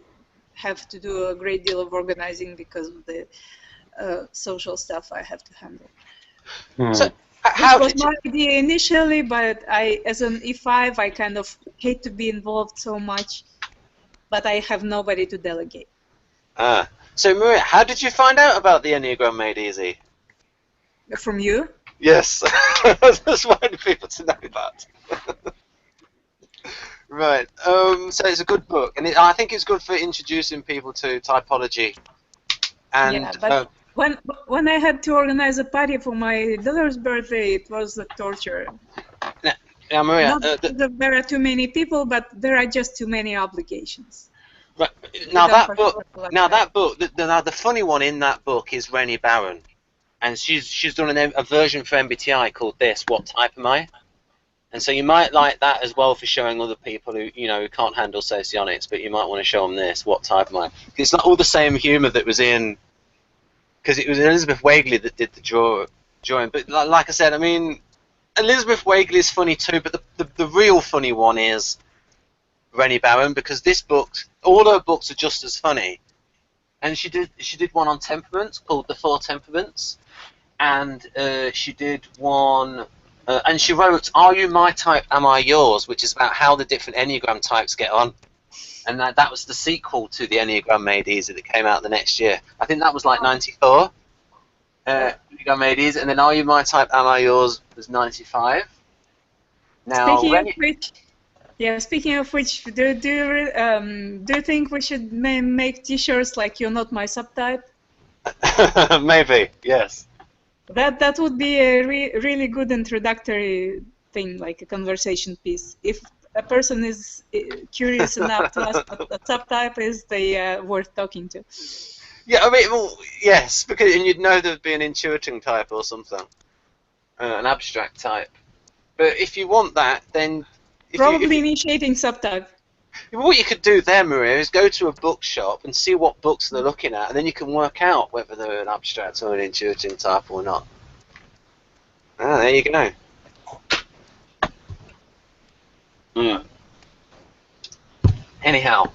have to do a great deal of organizing because of the social stuff I have to handle. So, how was my idea initially, but as an E5, I kind of hate to be involved so much, but I have nobody to delegate. So, Maria, how did you find out about the Enneagram Made Easy? From you? Yes. I just wanted people to know that. Right. So it's a good book, and I think it's good for introducing people to typology. And yeah, but when I had to organize a party for my daughter's birthday, it was a torture. Now, Maria, not because there are too many people, but there are just too many obligations. Right. Now that book. Now the funny one in that book is Rennie Barron, and she's done a version for MBTI called this. What type am I? And so you might like that as well for showing other people who who can't handle socionics, but you might want to show them this. What type am I? It's not all the same humour that was in, because it was Elizabeth Wagley that did the drawing. But like I said, I mean, Elizabeth Wagley is funny too, but the real funny one is Rennie Barron, because this book, all her books are just as funny. And she did one on temperaments called The 4 Temperaments, and she did one. And she wrote, "Are you my type? Am I yours?" which is about how the different Enneagram types get on. And that was the sequel to the Enneagram Made Easy that came out the next year. I think that was like 94. Enneagram Made Easy, and then "Are you my type? Am I yours?" was 95. Now, speaking of which, do you think we should make T-shirts like "You're not my subtype"? Maybe, yes. That would be a really good introductory thing, like a conversation piece. If a person is curious enough to ask what a subtype is, they are worth talking to. Yeah, I mean, well, yes, because you'd know there'd be an intuiting type or something, an abstract type. But if you want that, then probably initiating subtype. What you could do there, Maria, is go to a bookshop and see what books they're looking at, and then you can work out whether they're an abstract or an intuitive type or not. There you go. Anyhow,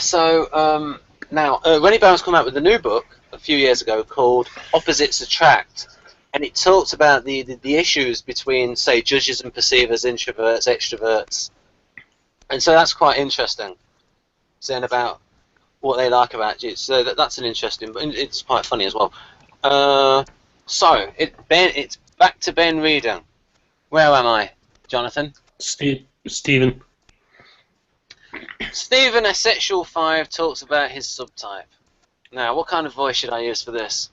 so now Rennie Barron's come out with a new book a few years ago called Opposites Attract, and it talks about the issues between, say, judges and perceivers, introverts, extroverts. And so that's quite interesting, saying about what they like about you. So that's an interesting, but it's quite funny as well. So it's back to Ben reading. Where am I, Jonathan? Stephen. Stephen, a sexual 5, talks about his subtype. Now, what kind of voice should I use for this?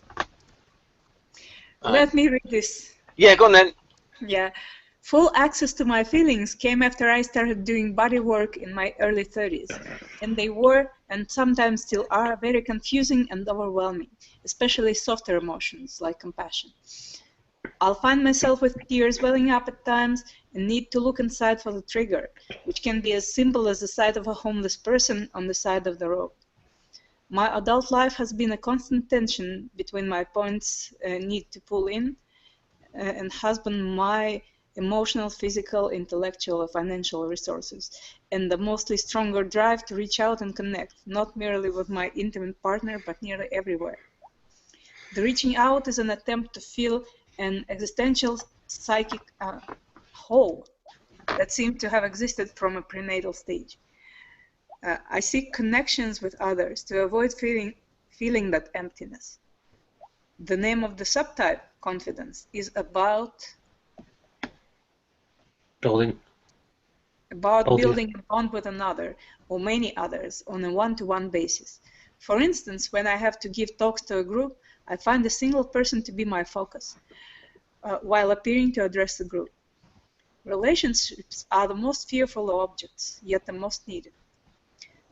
Let me read this. Yeah, go on then. Yeah. Full access to my feelings came after I started doing body work in my early 30s, and they were, and sometimes still are, very confusing and overwhelming, especially softer emotions like compassion. I'll find myself with tears welling up at times and need to look inside for the trigger, which can be as simple as the sight of a homeless person on the side of the road. My adult life has been a constant tension between my points need to pull in and husband my emotional, physical, intellectual, financial resources, and the mostly stronger drive to reach out and connect, not merely with my intimate partner, but nearly everywhere. The reaching out is an attempt to fill an existential psychic hole that seemed to have existed from a prenatal stage. I seek connections with others to avoid feeling that emptiness. The name of the subtype, confidence, is about building a bond with another or many others on a one-to-one basis. For instance, when I have to give talks to a group, I find a single person to be my focus, while appearing to address the group. Relationships are the most fearful of objects, yet the most needed.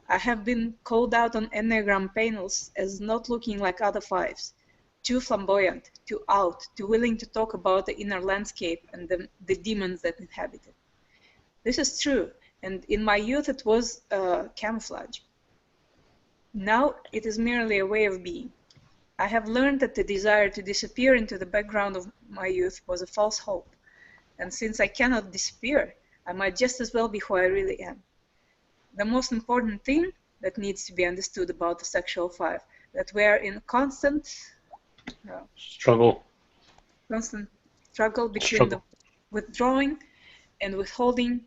I have been called out on ENNEAGRAM panels as not looking like other fives, too flamboyant, too out, too willing to talk about the inner landscape and the demons that inhabit it. This is true, and in my youth it was camouflage. Now it is merely a way of being. I have learned that the desire to disappear into the background of my youth was a false hope, and since I cannot disappear, I might just as well be who I really am. The most important thing that needs to be understood about the sexual five, that we are in constant struggle between the withdrawing and withholding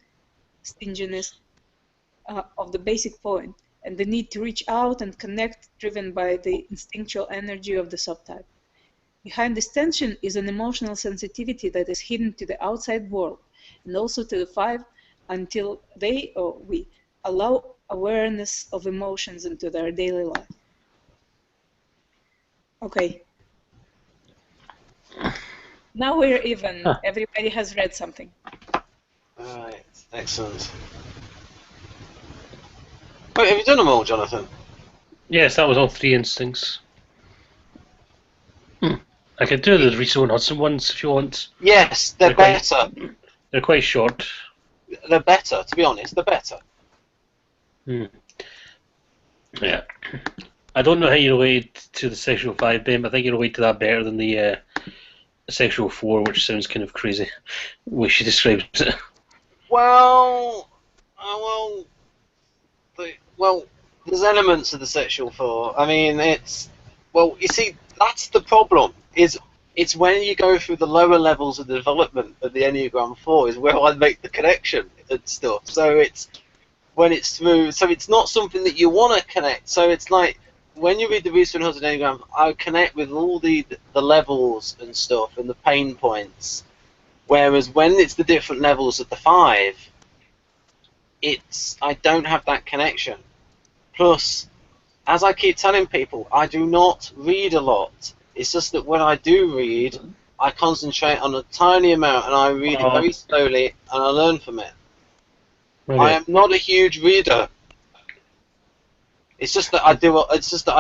stinginess of the basic point, and the need to reach out and connect, driven by the instinctual energy of the subtype. Behind this tension is an emotional sensitivity that is hidden to the outside world and also to the five until they or we allow awareness of emotions into their daily life. Okay. Now we're even. Everybody has read something. All right. Excellent. Wait, have you done them all, Jonathan? Yes, that was all 3 instincts. I could do the Riso and Hudson ones if you want. Yes, they're better. They're quite short. They're better, to be honest. They're better. Yeah. I don't know how you relate to the sexual 5, Ben, but I think you relate to that better than the sexual 4, which sounds kind of crazy, the way she describes it. Well, there's elements of the sexual 4. I mean, you see, that's the problem. It's when you go through the lower levels of the development of the Enneagram 4 is where I make the connection and stuff. So it's when it's through. So it's not something that you want to connect. So it's like when you read the Riso and Hudson Enneagram, I connect with all the levels and stuff and the pain points. Whereas when it's the different levels of the 5, I don't have that connection. Plus, as I keep telling people, I do not read a lot. It's just that when I do read, I concentrate on a tiny amount and I read it very slowly and I learn from it. Okay. I am not a huge reader. It's just that I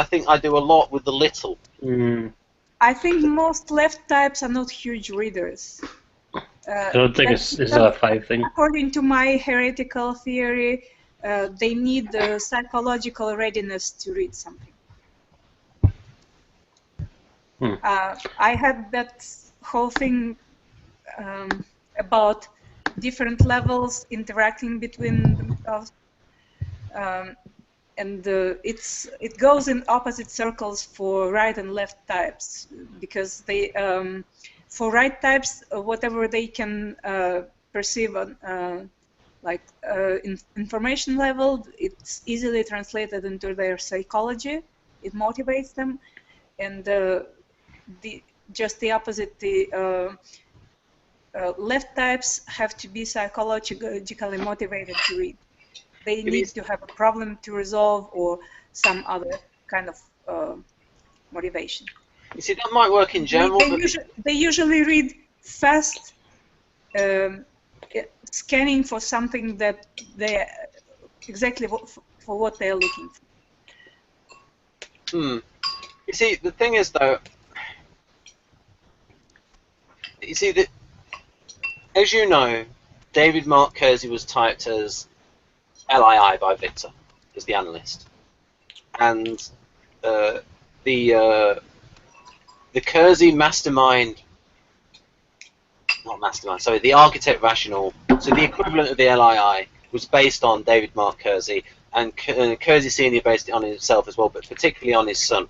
think I do a lot with the little. I think most left types are not huge readers. I don't think it's a 5 thing. According to my heretical theory, they need the psychological readiness to read something. I had that whole thing about different levels interacting between themselves, and it goes in opposite circles for right and left types, because they for right types, whatever they can perceive on information level, it's easily translated into their psychology. It motivates them, and just the opposite. The left types have to be psychologically motivated to read. They need to have a problem to resolve or some other kind of motivation. You see, that might work in general. They usually read fast, scanning for something that they exactly for what they are looking for. You see, the thing is, though, you see that, as you know, David Mark Kersey was typed as LII by Victor, as the analyst, and the Kersey mastermind not mastermind, sorry, the architect rational, so the equivalent of the LII, was based on David Mark Kersey, and Kersey Sr. based it on himself as well, but particularly on his son.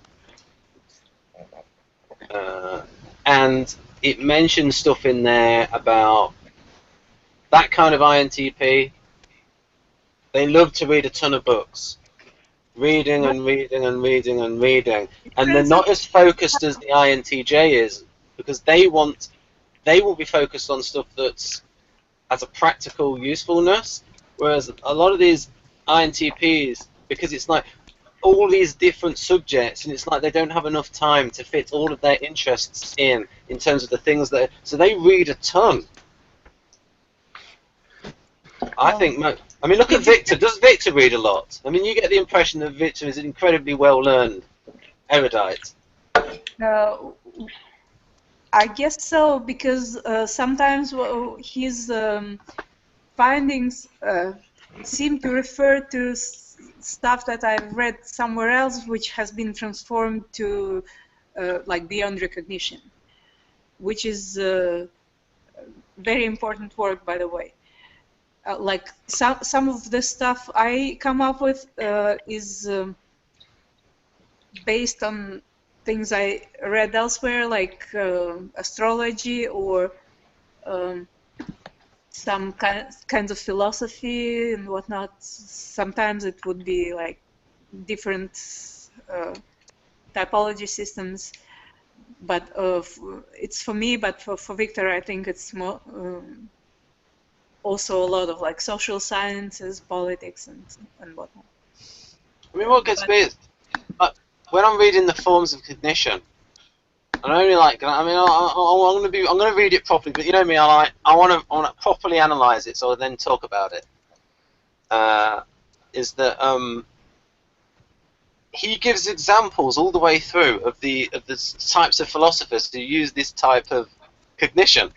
And it mentions stuff in there about that kind of INTP. They love to read a ton of books. Reading and reading and reading and reading. And they're not as focused as the INTJ is, because they will be focused on stuff that's has a practical usefulness, whereas a lot of these INTPs, because it's like all these different subjects, and it's like they don't have enough time to fit all of their interests in terms of the things that, so they read a ton. I think, I mean, look at Victor. Does Victor read a lot? I mean, you get the impression that Victor is incredibly well-learned, erudite. I guess so, because sometimes his findings seem to refer to stuff that I've read somewhere else, which has been transformed to like beyond recognition, which is very important work, by the way. Like some of the stuff I come up with is based on things I read elsewhere, like astrology or some kinds of philosophy and whatnot. Sometimes it would be like different typology systems, but it's for me. But for Victor, I think it's more also a lot of like social sciences, politics, and whatnot. I mean, what gets me is when I'm reading the forms of cognition, I'm only like, I mean, I'm gonna read it properly, but you know me, I want to properly analyze it, so I then talk about it. Is that he gives examples all the way through of the types of philosophers who use this type of cognition.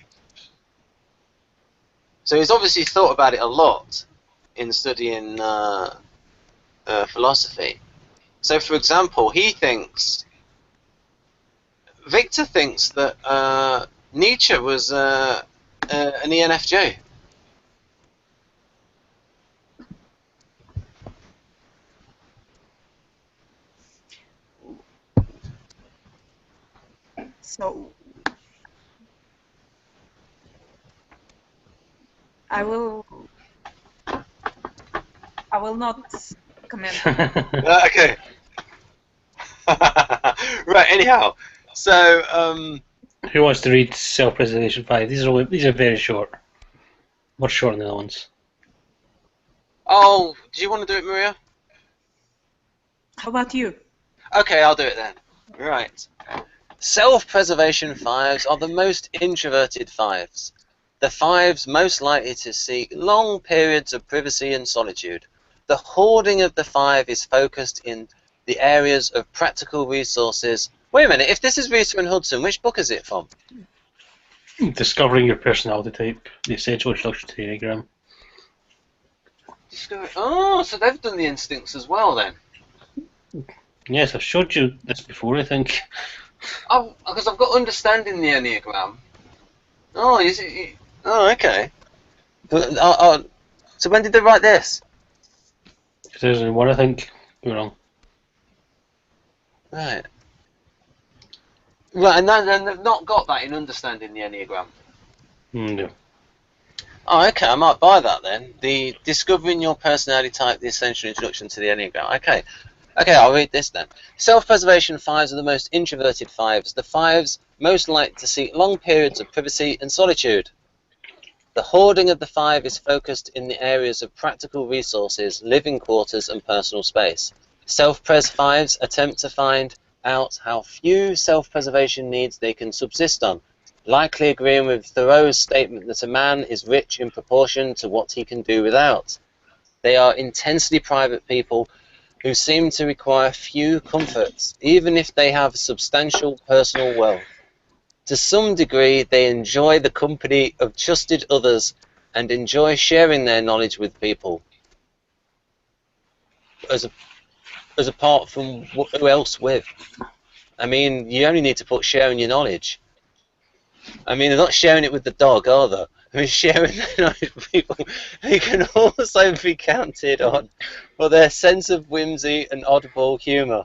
So he's obviously thought about it a lot in studying philosophy. So, for example, Victor thinks that Nietzsche was an ENFJ. So I will not comment. Okay. Right. Anyhow, so who wants to read Self-Preservation 5? These are very short. Much shorter than the other ones. Oh, do you want to do it, Maria? How about you? Okay, I'll do it then. Right. Self-preservation 5s are the most introverted 5s. The 5s most likely to seek long periods of privacy and solitude. The hoarding of the 5 is focused in the areas of practical resources. Wait a minute, if this is Rita and Hudson, which book is it from? Discovering Your Personality Type, the Essential Introduction to the Enneagram. Oh, so they've done the instincts as well then. Yes, I've showed you this before, I think. Oh, because I've got understanding the Enneagram. Oh, is it? Oh, okay. But, so when did they write this? 2001, I think. You're wrong. Right. Right, and they've not got that in understanding the Enneagram. No. Oh, okay, I might buy that then. The Discovering Your Personality Type, the Essential Introduction to the Enneagram. Okay. Okay, I'll read this then. Self-preservation 5s are the most introverted 5s. The 5s most like to seek long periods of privacy and solitude. The hoarding of the 5 is focused in the areas of practical resources, living quarters, and personal space. Self-pres 5s attempt to find out how few self-preservation needs they can subsist on, likely agreeing with Thoreau's statement that a man is rich in proportion to what he can do without. They are intensely private people who seem to require few comforts, even if they have substantial personal wealth. To some degree, they enjoy the company of trusted others and enjoy sharing their knowledge with people. As apart from who else with. I mean, you only need to put sharing your knowledge. I mean, they're not sharing it with the dog, are they? I mean, sharing their knowledge with people who can also be counted on for their sense of whimsy and oddball humour.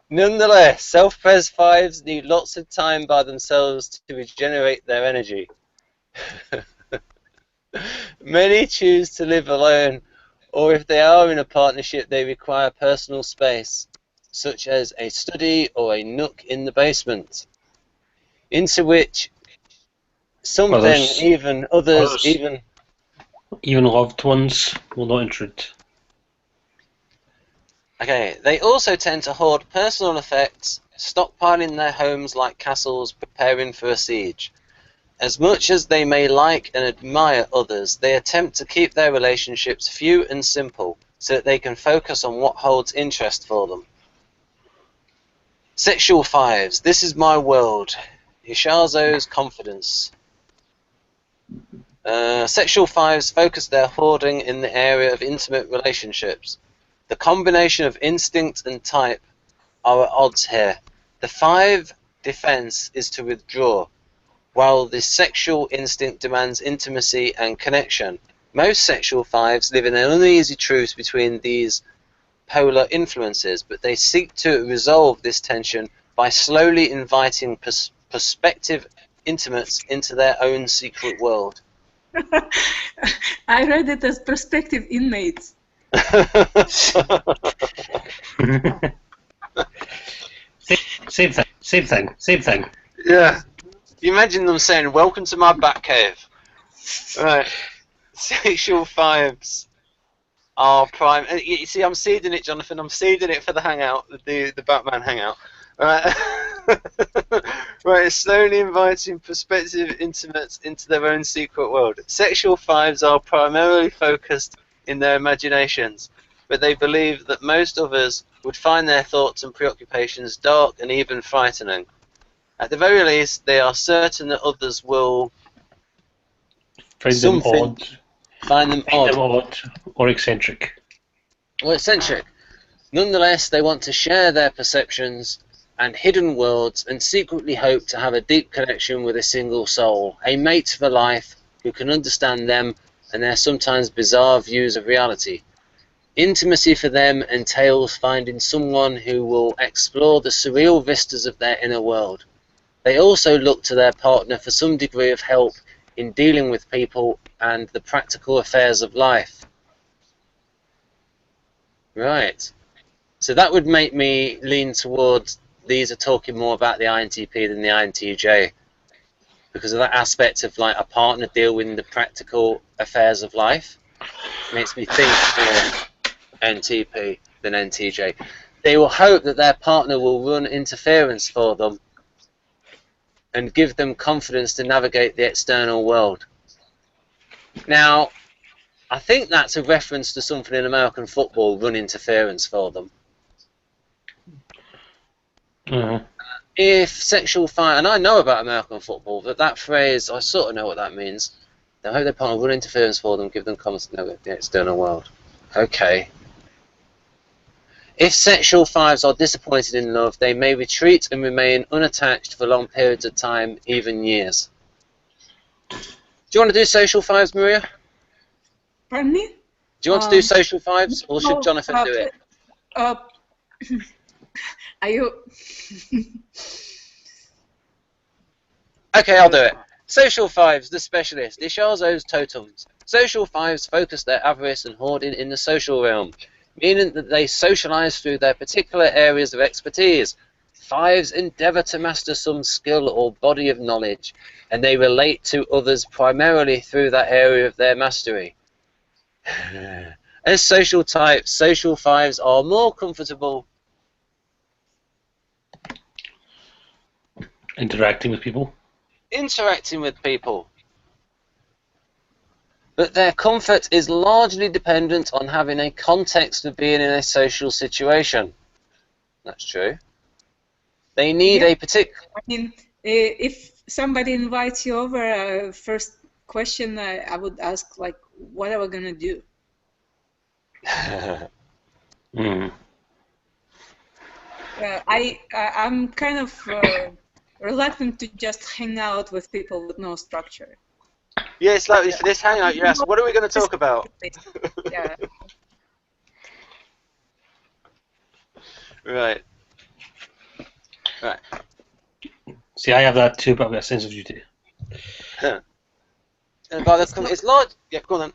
Nonetheless, self-pres 5s need lots of time by themselves to regenerate their energy. Many choose to live alone, or if they are in a partnership, they require personal space, such as a study or a nook in the basement, into which something, others, even loved ones will not intrude. Okay, they also tend to hoard personal effects, stockpiling their homes like castles, preparing for a siege. As much as they may like and admire others, they attempt to keep their relationships few and simple, so that they can focus on what holds interest for them. Sexual 5s, this is my world. Ishazo's confidence. Sexual 5s focus their hoarding in the area of intimate relationships. The combination of instinct and type are at odds here. The 5 defense is to withdraw, while the sexual instinct demands intimacy and connection. Most sexual 5s live in an uneasy truce between these polar influences, but they seek to resolve this tension by slowly inviting prospective intimates into their own secret world. I read it as prospective inmates. Same thing. Yeah. You imagine them saying, "Welcome to my Batcave." Right. Sexual 5s are prime. You see, I'm seeding it, Jonathan. I'm seeding it for the hangout, the Batman hangout. Right. Right. Slowly inviting prospective intimates into their own secret world. Sexual 5s are primarily focused in their imaginations, but they believe that most others would find their thoughts and preoccupations dark and even frightening. At the very least, they are certain that others will find them odd or eccentric. Or eccentric. Nonetheless, they want to share their perceptions and hidden worlds and secretly hope to have a deep connection with a single soul, a mate for life who can understand them and their sometimes bizarre views of reality. Intimacy for them entails finding someone who will explore the surreal vistas of their inner world. They also look to their partner for some degree of help in dealing with people and the practical affairs of life. Right. So that would make me lean towards these are talking more about the INTP than the INTJ, because of that aspect of like a partner dealing with the practical affairs of life. Makes me think more NTP than NTJ. They will hope that their partner will run interference for them and give them confidence to navigate the external world. Now, I think that's a reference to something in American football, run interference for them. If sexual 5, and I know about American football, that phrase, I sort of know what that means. They hope their partner will run interference for them, give them confidence to navigate the external world. Okay. If sexual 5s are disappointed in love, they may retreat and remain unattached for long periods of time, even years. Do you want to do social 5s, Maria? Pardon me? Do you want to do social 5s, or should Jonathan do it? Are you... Okay, I'll do it. Social 5s, the specialist. Ishazo's totems. Social 5s focus their avarice and hoarding in the social realm, meaning that they socialize through their particular areas of expertise. 5s endeavor to master some skill or body of knowledge, and they relate to others primarily through that area of their mastery. As social types, social 5s are more comfortable interacting with people. But their comfort is largely dependent on having a context of being in a social situation. That's true. They need a particular... I mean, if somebody invites you over, first question I would ask, like, what are we going to do? I'm kind of reluctant to just hang out with people with no structure. Yeah, it's like for this hangout, you ask, what are we going to talk about? Yeah. Right. Right. See, I have that too, but I've got a sense of duty. But it's large. Yeah, go on then.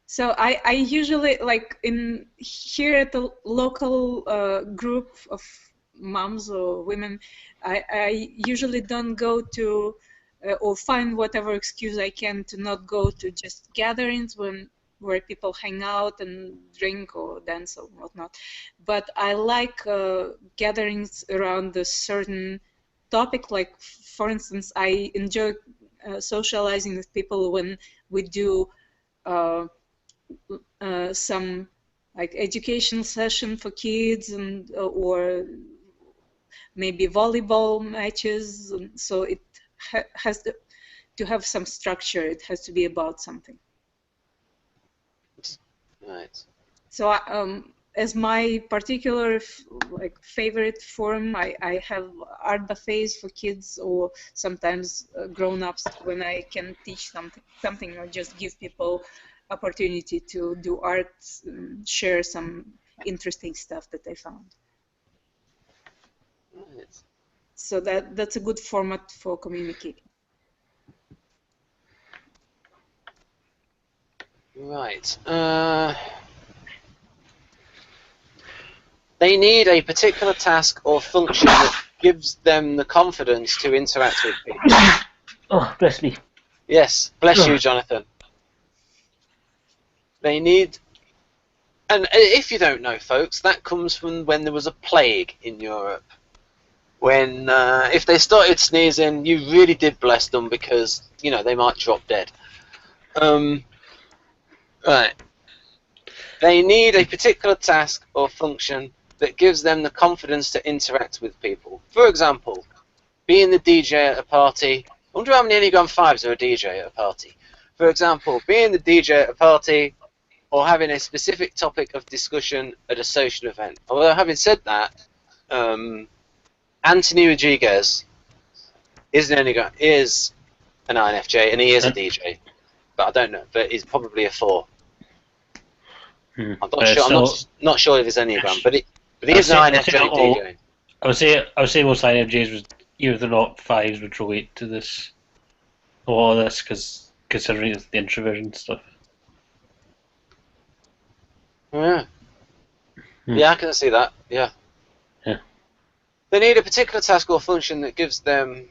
So I usually, like here at the local group of moms or women, I usually don't go to or find whatever excuse I can to not go to just gatherings where people hang out and drink or dance or whatnot. But I like gatherings around a certain topic. Like, for instance, I enjoy socializing with people when we do some like education session for kids and or maybe volleyball matches. So it has to have some structure. It has to be about something. Right. So as my particular favorite form, I have art buffets for kids or sometimes grown-ups when I can teach something or just give people opportunity to do art, share some interesting stuff that I found. Right. So that's a good format for communicating. Right. They need a particular task or function that gives them the confidence to interact with people. Oh, bless me. Yes, bless you, Jonathan. They need... And if you don't know, folks, that comes from when there was a plague in Europe. When, if they started sneezing, you really did bless them because, you know, they might drop dead. Right. They need a particular task or function that gives them the confidence to interact with people. For example, being the DJ at a party. I wonder how many Enneagram 5s are a DJ at a party. For example, being the DJ at a party or having a specific topic of discussion at a social event. Although, having said that, Anthony Rodriguez is an INFJ and he is a DJ. But I don't know, but he's probably a 4. I'm not sure. I'm not sure if it's Enneagram, but he is an INFJ DJ. I would say most INFJs would, even if they're not 5s, would relate to this, a lot of this, because considering it's the introversion stuff. Yeah. Yeah, I can see that. Yeah. They need a particular task or function that gives them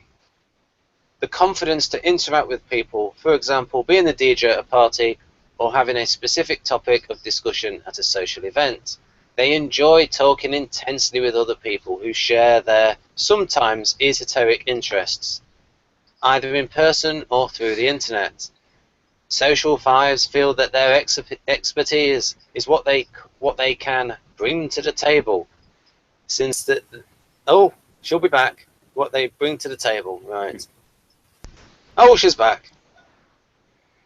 the confidence to interact with people. For example, being the DJ at a party or having a specific topic of discussion at a social event. They enjoy talking intensely with other people who share their sometimes esoteric interests, either in person or through the internet. Social 5s feel that their expertise is what they can bring to the table. Since that, oh, she'll be back. What they bring to the table, right? Oh, she's back.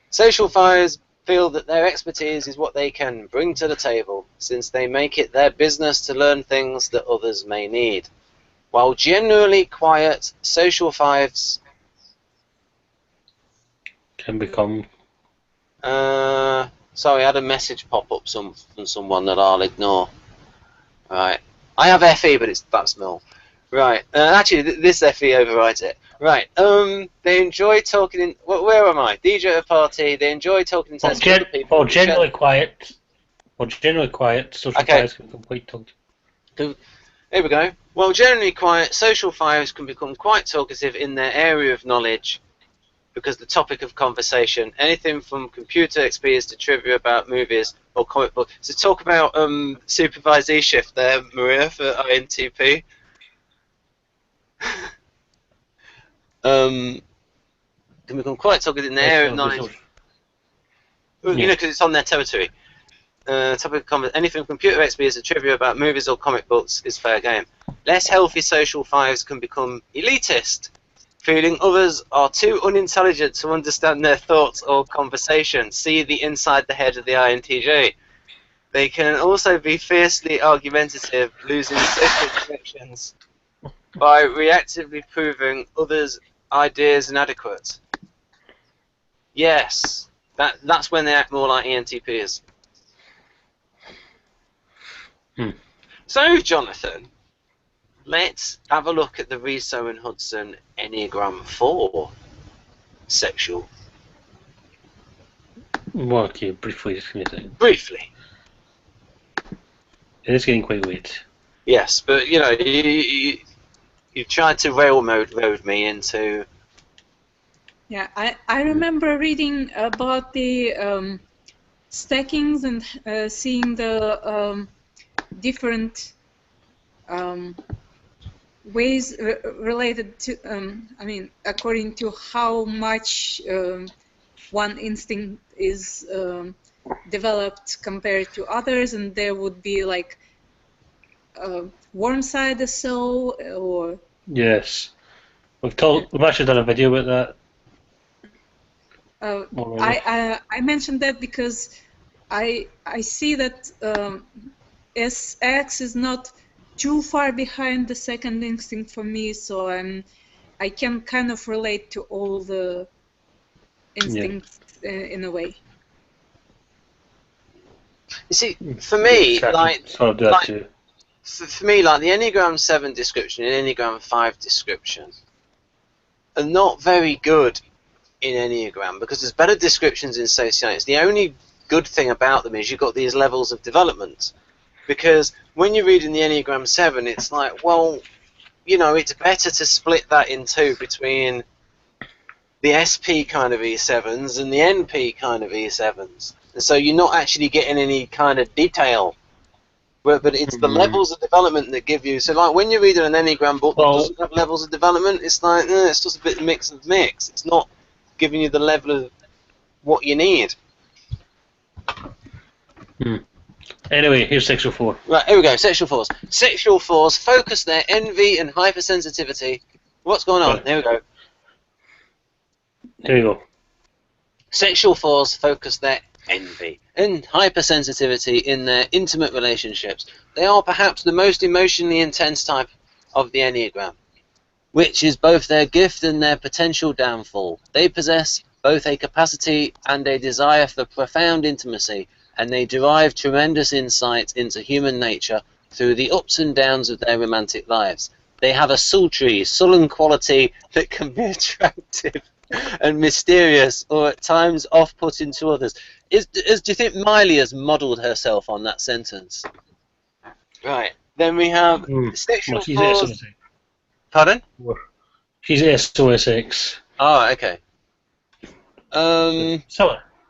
Social 5s feel that their expertise is what they can bring to the table, since they make it their business to learn things that others may need. While generally quiet, social 5s can become... sorry, I had a message pop up from someone that I'll ignore. Right. I have FE, but that's null. Right. Actually, this FE overrides it. Right. They enjoy talking in... Where am I? DJ at a party. They enjoy talking intensely with other people. Or generally quiet. Social 5s can become quite talkative. Here we go. Well, generally quiet, social 5s can become quite talkative in their area of knowledge because the topic of conversation, anything from computer XPs to trivia about movies or comic books. So talk about supervised E-shift there, Maria, for INTP. Can become quite talkative in their area of knowledge. You know, because it's on their territory. Topic of conversation, anything from computer XPs to trivia about movies or comic books is fair game. Less healthy social 5s can become elitist, feeling others are too unintelligent to understand their thoughts or conversation. See the inside the head of the INTJ. They can also be fiercely argumentative, losing social connections by reactively proving others' ideas inadequate. Yes, that's when they act more like ENTPs. So, Jonathan, let's have a look at the Riso and Hudson Enneagram 4 sexual. Well, okay, briefly, just give me a second. Briefly. It is getting quite late. Yes, but you know, you tried to railroad me into. Yeah, I remember reading about the stackings and seeing the different ways related to, I mean, according to how much one instinct is developed compared to others, and there would be like warm side or so, or Yes, we've actually done a video about that. I mentioned that because I see that SX is not too far behind the second instinct for me, so I can kind of relate to all the instincts in a way. You see, for me, for me, like the Enneagram 7 description and Enneagram 5 description are not very good in Enneagram because there's better descriptions in socialites. The only good thing about them is you've got these levels of development. Because when you're reading the Enneagram 7, it's like, well, you know, it's better to split that in two between the SP kind of E7s and the NP kind of E7s. And so you're not actually getting any kind of detail. But it's the levels of development that give you. So, like, when you're reading an Enneagram book that doesn't have levels of development, it's like, it's just a bit mix of mix. It's not giving you the level of what you need. Anyway, here's sexual 4. Right, here we go, sexual 4s. Sexual 4s focus their envy and hypersensitivity. What's going on? Here we go. Here we go. Sexual 4s focus their envy and hypersensitivity in their intimate relationships. They are perhaps the most emotionally intense type of the Enneagram, which is both their gift and their potential downfall. They possess both a capacity and a desire for profound intimacy, and they derive tremendous insight into human nature through the ups and downs of their romantic lives. They have a sultry, sullen quality that can be attractive and mysterious, or at times off-putting to others. Do you think Miley has modelled herself on that sentence? Right. Then we have sexual force. Pardon? She's SOSX. Oh, okay.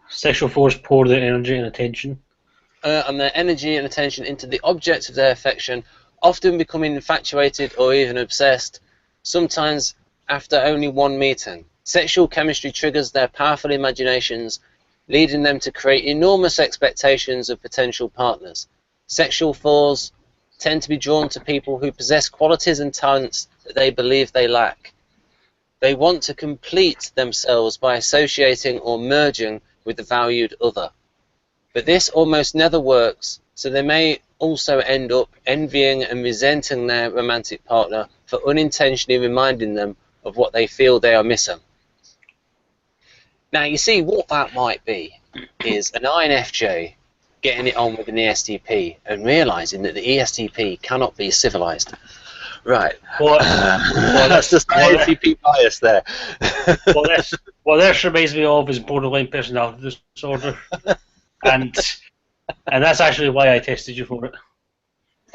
Sexual force pour their energy and attention. And their energy and attention into the object of their affection, often becoming infatuated or even obsessed, sometimes after only one meeting. Sexual chemistry triggers their powerful imaginations, leading them to create enormous expectations of potential partners. Sexual 4s tend to be drawn to people who possess qualities and talents that they believe they lack. They want to complete themselves by associating or merging with the valued other. But this almost never works, so they may also end up envying and resenting their romantic partner for unintentionally reminding them of what they feel they are missing. Now, you see, what that might be is an INFJ getting it on with an ESTP and realising that the ESTP cannot be civilised. Right. Well, that's just the ESTP bias there. Well, this reminds me of is borderline personality disorder, and that's actually why I tested you for it.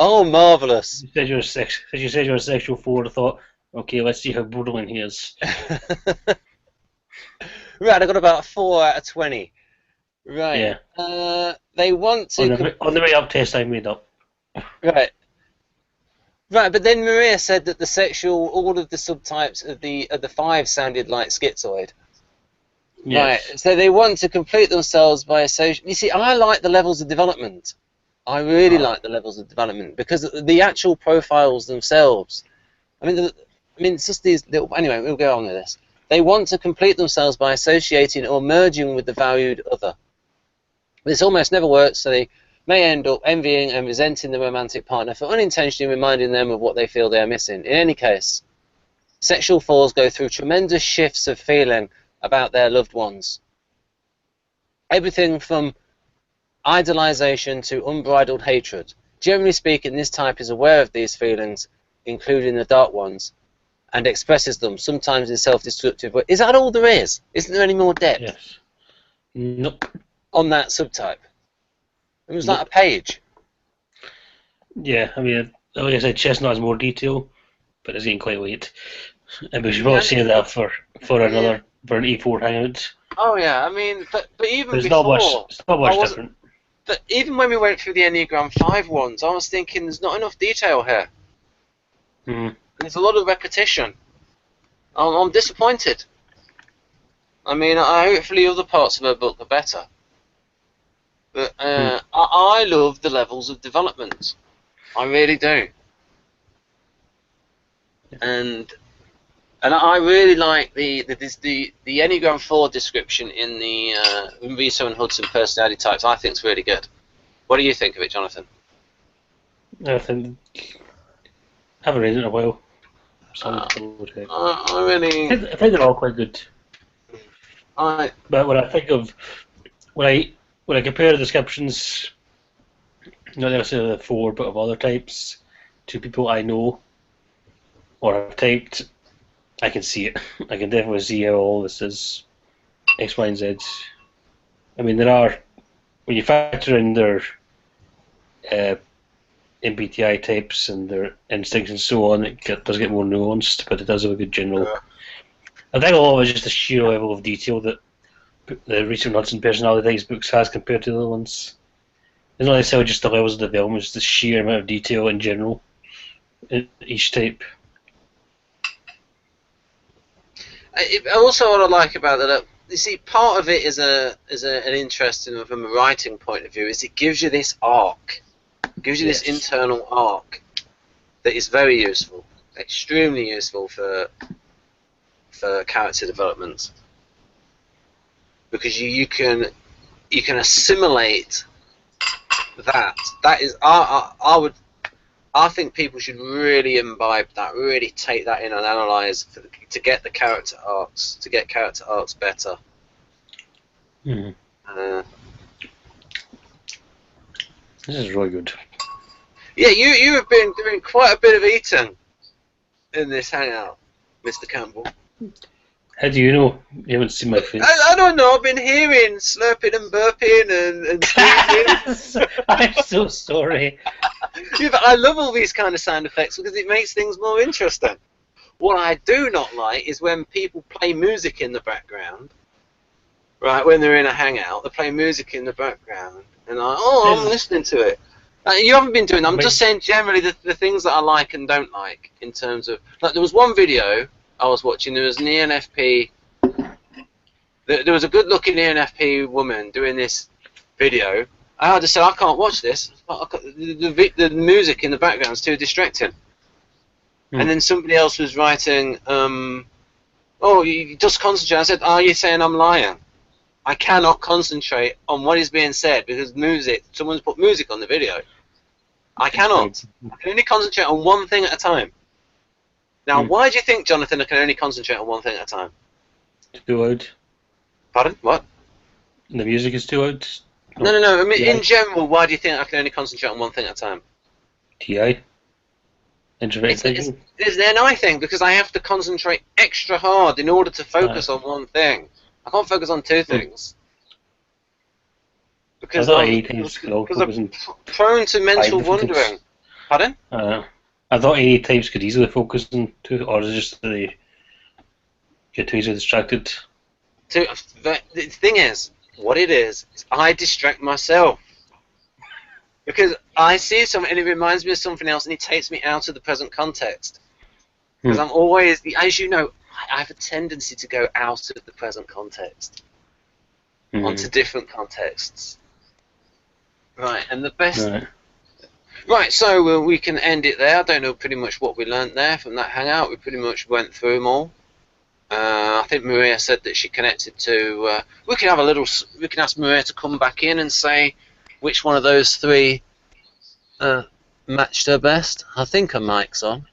Oh, marvellous! You said you're a sexual 4. I thought, okay, let's see how borderline he is. Right, I got about 4 out of 20. Right. Yeah. They want to on the way up test I made up. Right. Right, but then Maria said that the sexual, all of the subtypes of the 5 sounded like schizoid. Yes. Right. So they want to complete themselves by association. You see, I like the levels of development. I really like the levels of development because the actual profiles themselves. I mean, it's just these little. Anyway, we'll go on with this. They want to complete themselves by associating or merging with the valued other. This almost never works, so they may end up envying and resenting the romantic partner for unintentionally reminding them of what they feel they are missing. In any case, sexual 4s go through tremendous shifts of feeling about their loved ones. Everything from idolization to unbridled hatred. Generally speaking, this type is aware of these feelings, including the dark ones, and expresses them, sometimes in self-destructive ways. Is that all there is? Isn't there any more depth? Yes. Nope. On that subtype? It was like a page. Yeah, I mean, like I said, Chestnut has more detail, but it's getting quite late. And we should probably save that for another, for an E4 hangout. Oh yeah, I mean, but even But it's before... not much different. But even when we went through the Enneagram 5 ones, I was thinking there's not enough detail here. There's a lot of repetition. I'm disappointed. I mean, hopefully other parts of her book are better. But I love the levels of development. I really do. And I really like the Enneagram 4 description in the Riso and Hudson personality types. I think it's really good. What do you think of it, Jonathan? I haven't read it in a while. I really... I think they're all quite good. But when I think of... When I compare the descriptions, not necessarily the 4, but of other types, to people I know or have typed, I can see it. I can definitely see how all this is X, Y, and Z. I mean, there are... When you factor in their... MBTI types and their instincts and so on, it does get more nuanced, but it does have a good general. I think a lot of it is just the sheer level of detail that the Research Hudson personality types books has compared to the other ones. It's not necessarily just the levels of development, it's the sheer amount of detail in general in each type. Also, what I like about that, you see, part of it is an interesting, from a writing point of view, is it gives you this arc. It gives you this internal arc that is very useful, extremely useful for character development, because you can assimilate that. That is, I think people should really imbibe that, really take that in and analyze to get the character arcs, better. This is really good. Yeah, you have been doing quite a bit of eating in this hangout, Mr. Campbell. How do you know? You haven't seen my face. I don't know. I've been hearing slurping and burping and squeezing. I'm so sorry. Yeah, but I love all these kind of sound effects because it makes things more interesting. What I do not like is when people play music in the background. Right, when they're in a hangout, they play music in the background, and I'm listening to it. You haven't been doing that. I'm just saying generally the things that I like and don't like in terms of... Like, there was one video I was watching, there was an ENFP... There was a good-looking ENFP woman doing this video. I just said, I can't watch this. The music in the background is too distracting. And then somebody else was writing, oh, you just concentrate. I said, are you saying I'm lying? I cannot concentrate on what is being said because someone's put music on the video. I cannot. I can only concentrate on one thing at a time. Now, why do you think, Jonathan, I can only concentrate on one thing at a time? Too loud. Pardon? What? The music is too loud? No. I mean, in general, why do you think I can only concentrate on one thing at a time? TI? Introverted thinking? It's an I thing, because I have to concentrate extra hard in order to focus on one thing. I can't focus on two things. Because I'm prone to mental wandering. Pardon? I thought any types could easily focus on two, or is it just that they get too easily distracted? The thing is, what it is I distract myself. Because I see something and it reminds me of something else and it takes me out of the present context. Because I'm always, as you know, I have a tendency to go out of the present context onto different contexts. Right, and the best... Right, so we can end it there. I don't know pretty much what we learnt there from that hangout. We pretty much went through them all. I think Maria said that she connected to... we can have a little... We can ask Maria to come back in and say which one of those three matched her best. I think her mic's on.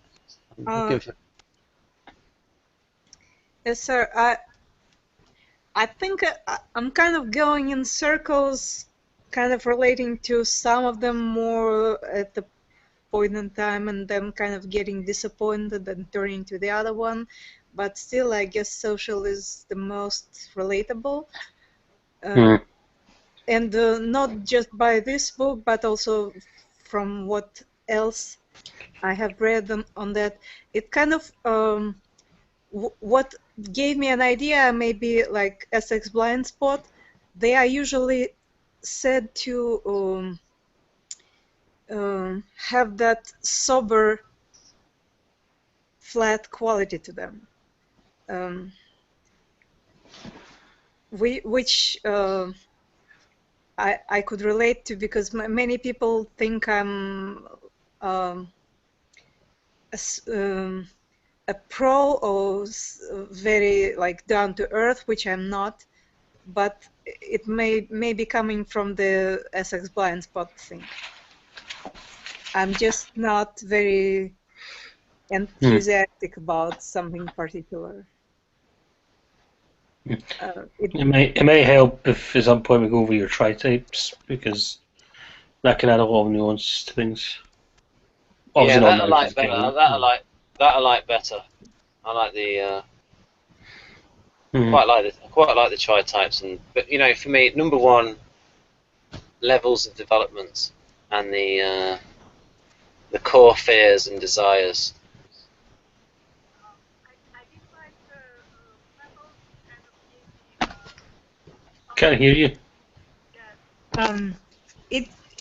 Yes, sir. I think I'm kind of going in circles, kind of relating to some of them more at the point in time, and then kind of getting disappointed and turning to the other one. But still, I guess social is the most relatable. And not just by this book, but also from what else I have read on that. It kind of what gave me an idea, maybe like Essex blind spot. They are usually said to have that sober, flat quality to them, which I could relate to, because many people think I'm a pro or very like down to earth, which I'm not, but it may be coming from the Essex blind spot thing. I'm just not very enthusiastic about something particular. It may help if at some point we go over your tri-types, because that can add a lot of nuance to things. Obviously yeah, that I like better. That I like better. I like the quite like the tri-types, but you know, for me, number one, levels of development and the core fears and desires. Can't hear you.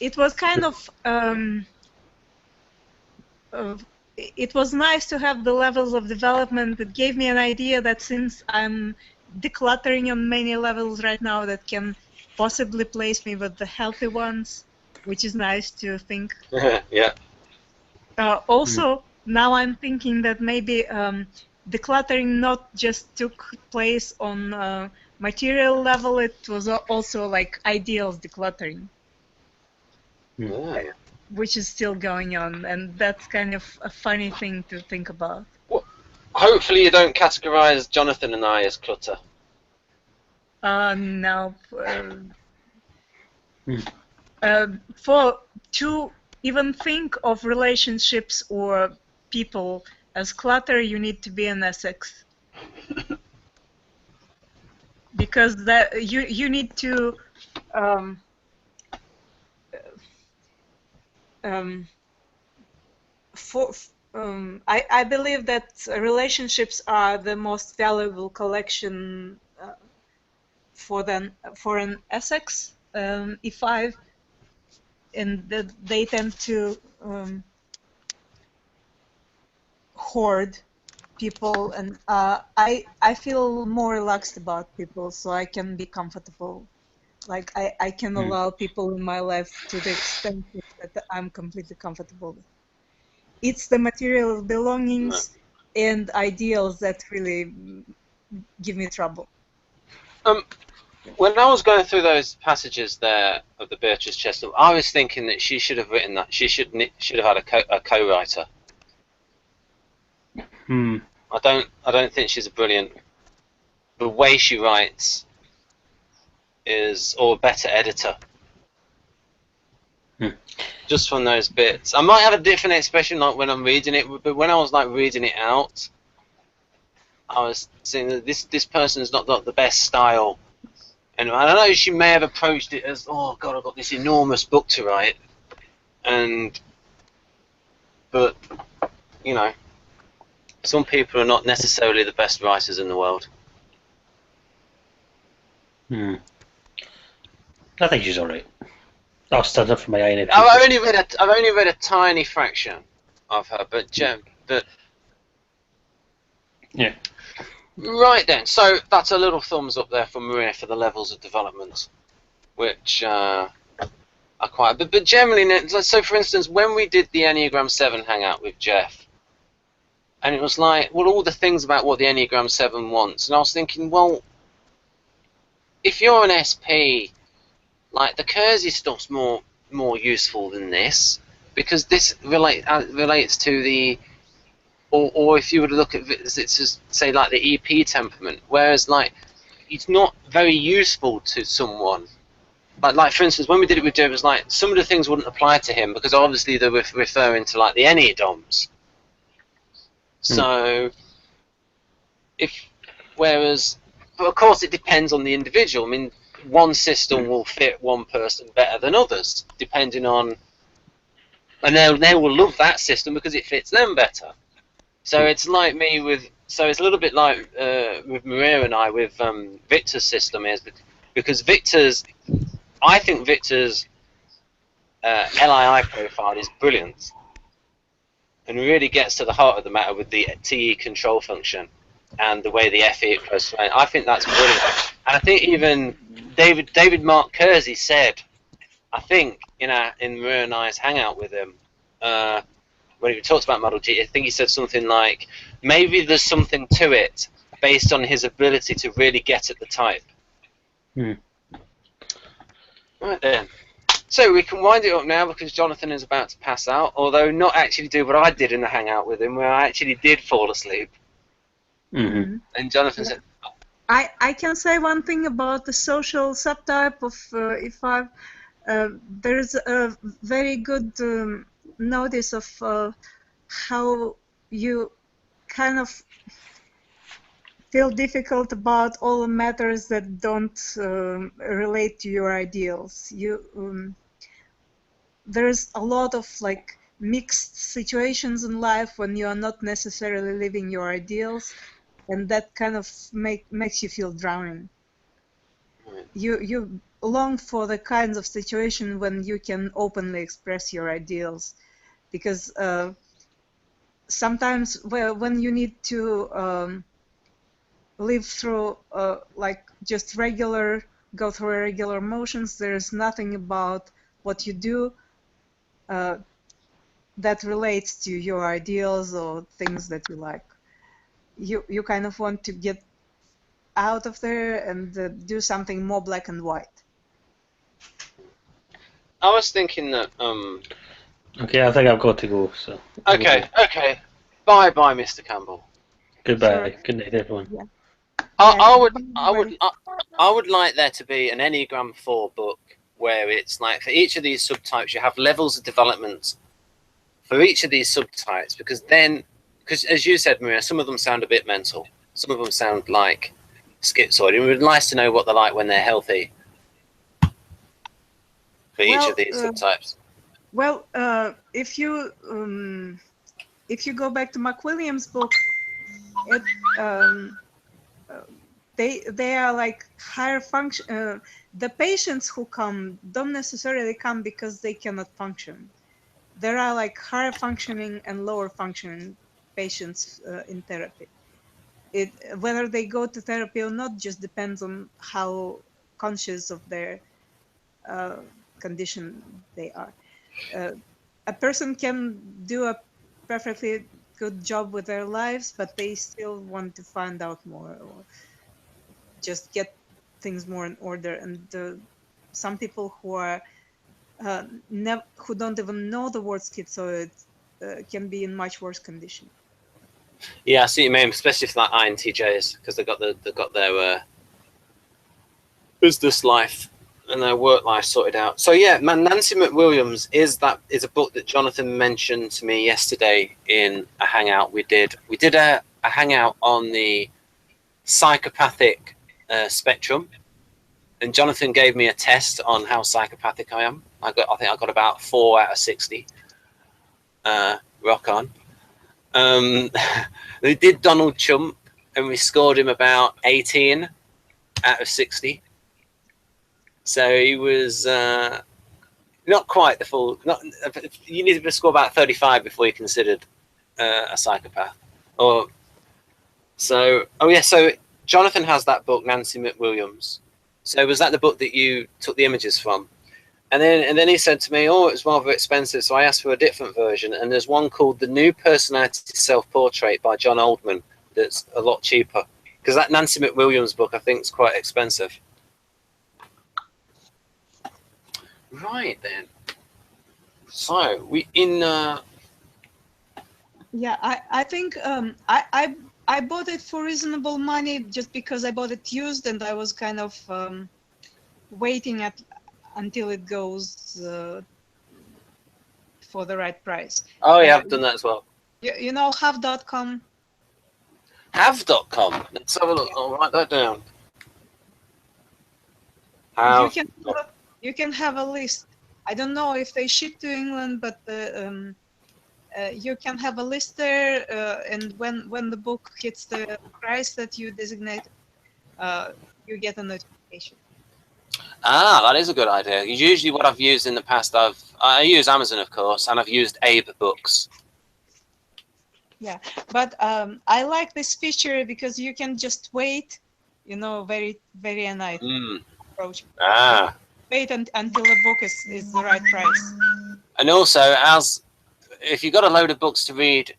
It was kind of it was nice to have the levels of development. It gave me an idea that since I'm decluttering on many levels right now, that can possibly place me with the healthy ones, which is nice to think. Yeah. Also, now I'm thinking that maybe decluttering not just took place on material level, it was also like ideals decluttering. Yeah. Which is still going on, and that's kind of a funny thing to think about. Well, hopefully you don't categorize Jonathan and I as clutter. No. To even think of relationships or people as clutter, you need to be an Essex. Because that you need to I believe that relationships are the most valuable collection for an Essex E5, and they tend to hoard people, and I feel more relaxed about people, so I can be comfortable. Like I can allow people in my life to the extent that I'm completely comfortable. It's the material belongings and ideals that really give me trouble. When I was going through those passages there of the Beatrice Chestnut, I was thinking that she should have written that. She should have had a co-writer. I don't think she's a brilliant. The way she writes is, or a better editor. Just from those bits, I might have a different expression like when I'm reading it, but when I was like reading it out, I was saying that this person's not got the best style. And I know she may have approached it as, oh God, I've got this enormous book to write, but you know, some people are not necessarily the best writers in the world. I think she's all right. I'll stand up for my INFJ. I've only read a tiny fraction of her, but yeah. Right then, so that's a little thumbs up there from Maria for the levels of development, which are quite. But generally, so for instance, when we did the Enneagram 7 hangout with Jeff, and it was like, well, all the things about what the Enneagram 7 wants, and I was thinking, well, if you're an SP like the Kersey stuff's more useful than this, because this relates to the, or if you were to look at it's just say like the EP temperament, whereas like it's not very useful to someone. Like for instance, when we did it with Joe, it was like some of the things wouldn't apply to him because obviously they were referring to like the ENNEAGRAMs. So whereas, but of course it depends on the individual. I mean, one system will fit one person better than others, depending on, and they will love that system because it fits them better. So it's like me with, so it's a little bit like with Maria and I with Victor's system is, because I think Victor's LII profile is brilliant and really gets to the heart of the matter with the TE control function and the way the FE goes. I think that's brilliant. And I think even David Mark Kersey said, I think in Maria and I's hangout with him, when he talked about Model G, I think he said something like, maybe there's something to it based on his ability to really get at the type. Right then. So we can wind it up now because Jonathan is about to pass out, although not actually do what I did in the hangout with him, where I actually did fall asleep. And Jonathan said, I can say one thing about the social subtype of E5. There's a very good notice of how you kind of feel difficult about all the matters that don't relate to your ideals. There's a lot of like mixed situations in life when you are not necessarily living your ideals, and that kind of makes you feel drowning. You long for the kinds of situation when you can openly express your ideals, because sometimes when you need to live through like just go through regular motions, there's nothing about what you do that relates to your ideals or things that you like. You kind of want to get out of there and do something more black and white. I was thinking that Okay, I think I've got to go. So. Okay. Bye, Mr. Campbell. Goodbye. Sure. Good night, everyone. Yeah. I would like there to be an Enneagram 4 book where it's like for each of these subtypes you have levels of development for each of these subtypes, because as you said, Maria, some of them sound a bit mental, some of them sound like schizoid. It would be nice to know what they're like when they're healthy for each of these subtypes. Well, if you go back to McWilliams' book, they are like higher function. The patients who come don't necessarily come because they cannot function. There are like higher functioning and lower functioning patients in therapy. Whether they go to therapy or not just depends on how conscious of their condition they are. A person can do a perfectly good job with their lives, but they still want to find out more or just get things more in order. And some people who are who don't even know the word schizoid can be in much worse condition. Yeah, I see what you mean, especially for like INTJs, because they've got their business life and their work life sorted out. So yeah, Nancy McWilliams is a book that Jonathan mentioned to me yesterday in a hangout we did. We did a hangout on the psychopathic spectrum, and Jonathan gave me a test on how psychopathic I am. I think I got about 4 out of 60. Rock on. We did Donald Trump, and we scored him about 18 out of 60. So he was not quite the full. You needed to score about 35 before you considered a psychopath. So Jonathan has that book, Nancy McWilliams. So was that the book that you took the images from? And then he said to me, "Oh, it's rather expensive." So I asked for a different version, and there's one called The New Personality Self-Portrait by John Oldman that's a lot cheaper, because that Nancy McWilliams book I think is quite expensive. Right then. So we in. Yeah, I think I bought it for reasonable money just because I bought it used and I was kind of waiting until it goes for the right price. Oh yeah, I've done that as well. You know have.com? Have.com. Let's have a look. I'll write that down. You can have a list. I don't know if they ship to England, but you can have a list there, and when the book hits the price that you designate, you get a notification. Ah, that is a good idea. Usually, what I've used in the past, I use Amazon, of course, and I've used Abe Books. Yeah, but I like this feature because you can just wait. You know, very nice approach. Ah. Wait until the book is the right price. And also, if you've got a load of books to read,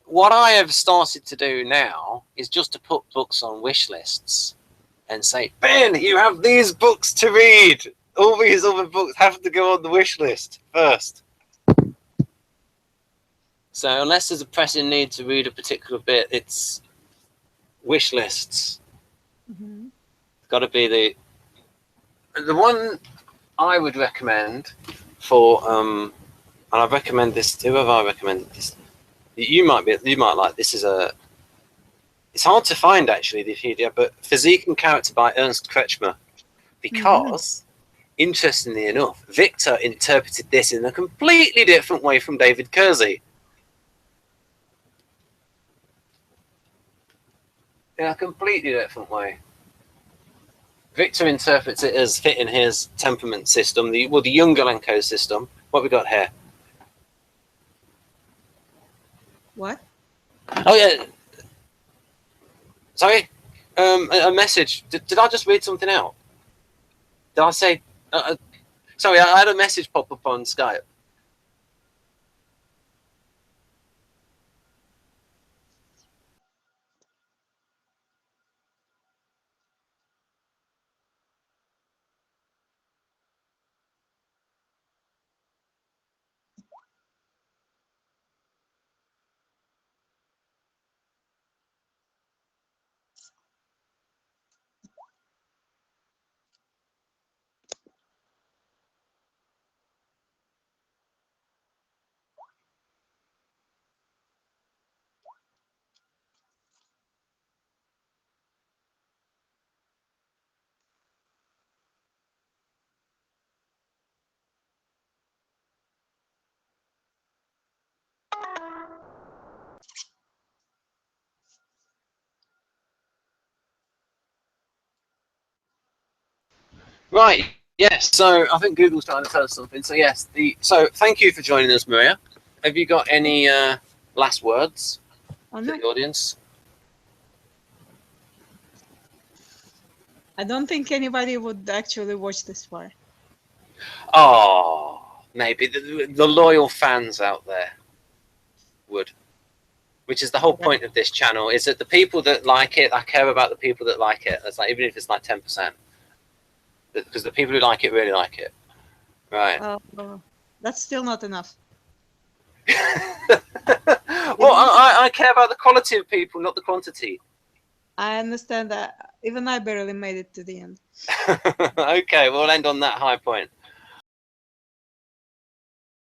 what I have started to do now is just to put books on wish lists and say, Ben, you have these books to read. All these other books have to go on the wish list first. So unless there's a pressing need to read a particular bit, it's wish lists. Mm-hmm. It's got to be the one I would recommend for and I recommend this. Who have I recommended this? You might like this. It's hard to find actually the video, but Physique and Character by Ernst Kretschmer, because interestingly enough, Victor interpreted this in a completely different way from David Kersey. In a completely different way. Victor interprets it as fitting his temperament system, the Jungelenko system. What we got here? What? Oh yeah. Sorry. A message. Did I just read something out? Did I say? Sorry, I had a message pop up on Skype. Right. Yes. So I think Google's trying to tell us something. So yes. So thank you for joining us, Maria. Have you got any last words for the audience? I don't think anybody would actually watch this far. Oh, maybe the loyal fans out there would. Which is the whole point of this channel, is that the people that like it, I care about the people that like it. That's like, even if it's like 10%. Because the people who like it really like it. Right. That's still not enough. Well, I care about the quality of people, not the quantity. I understand that. Even I barely made it to the end. Okay, we'll end on that high point.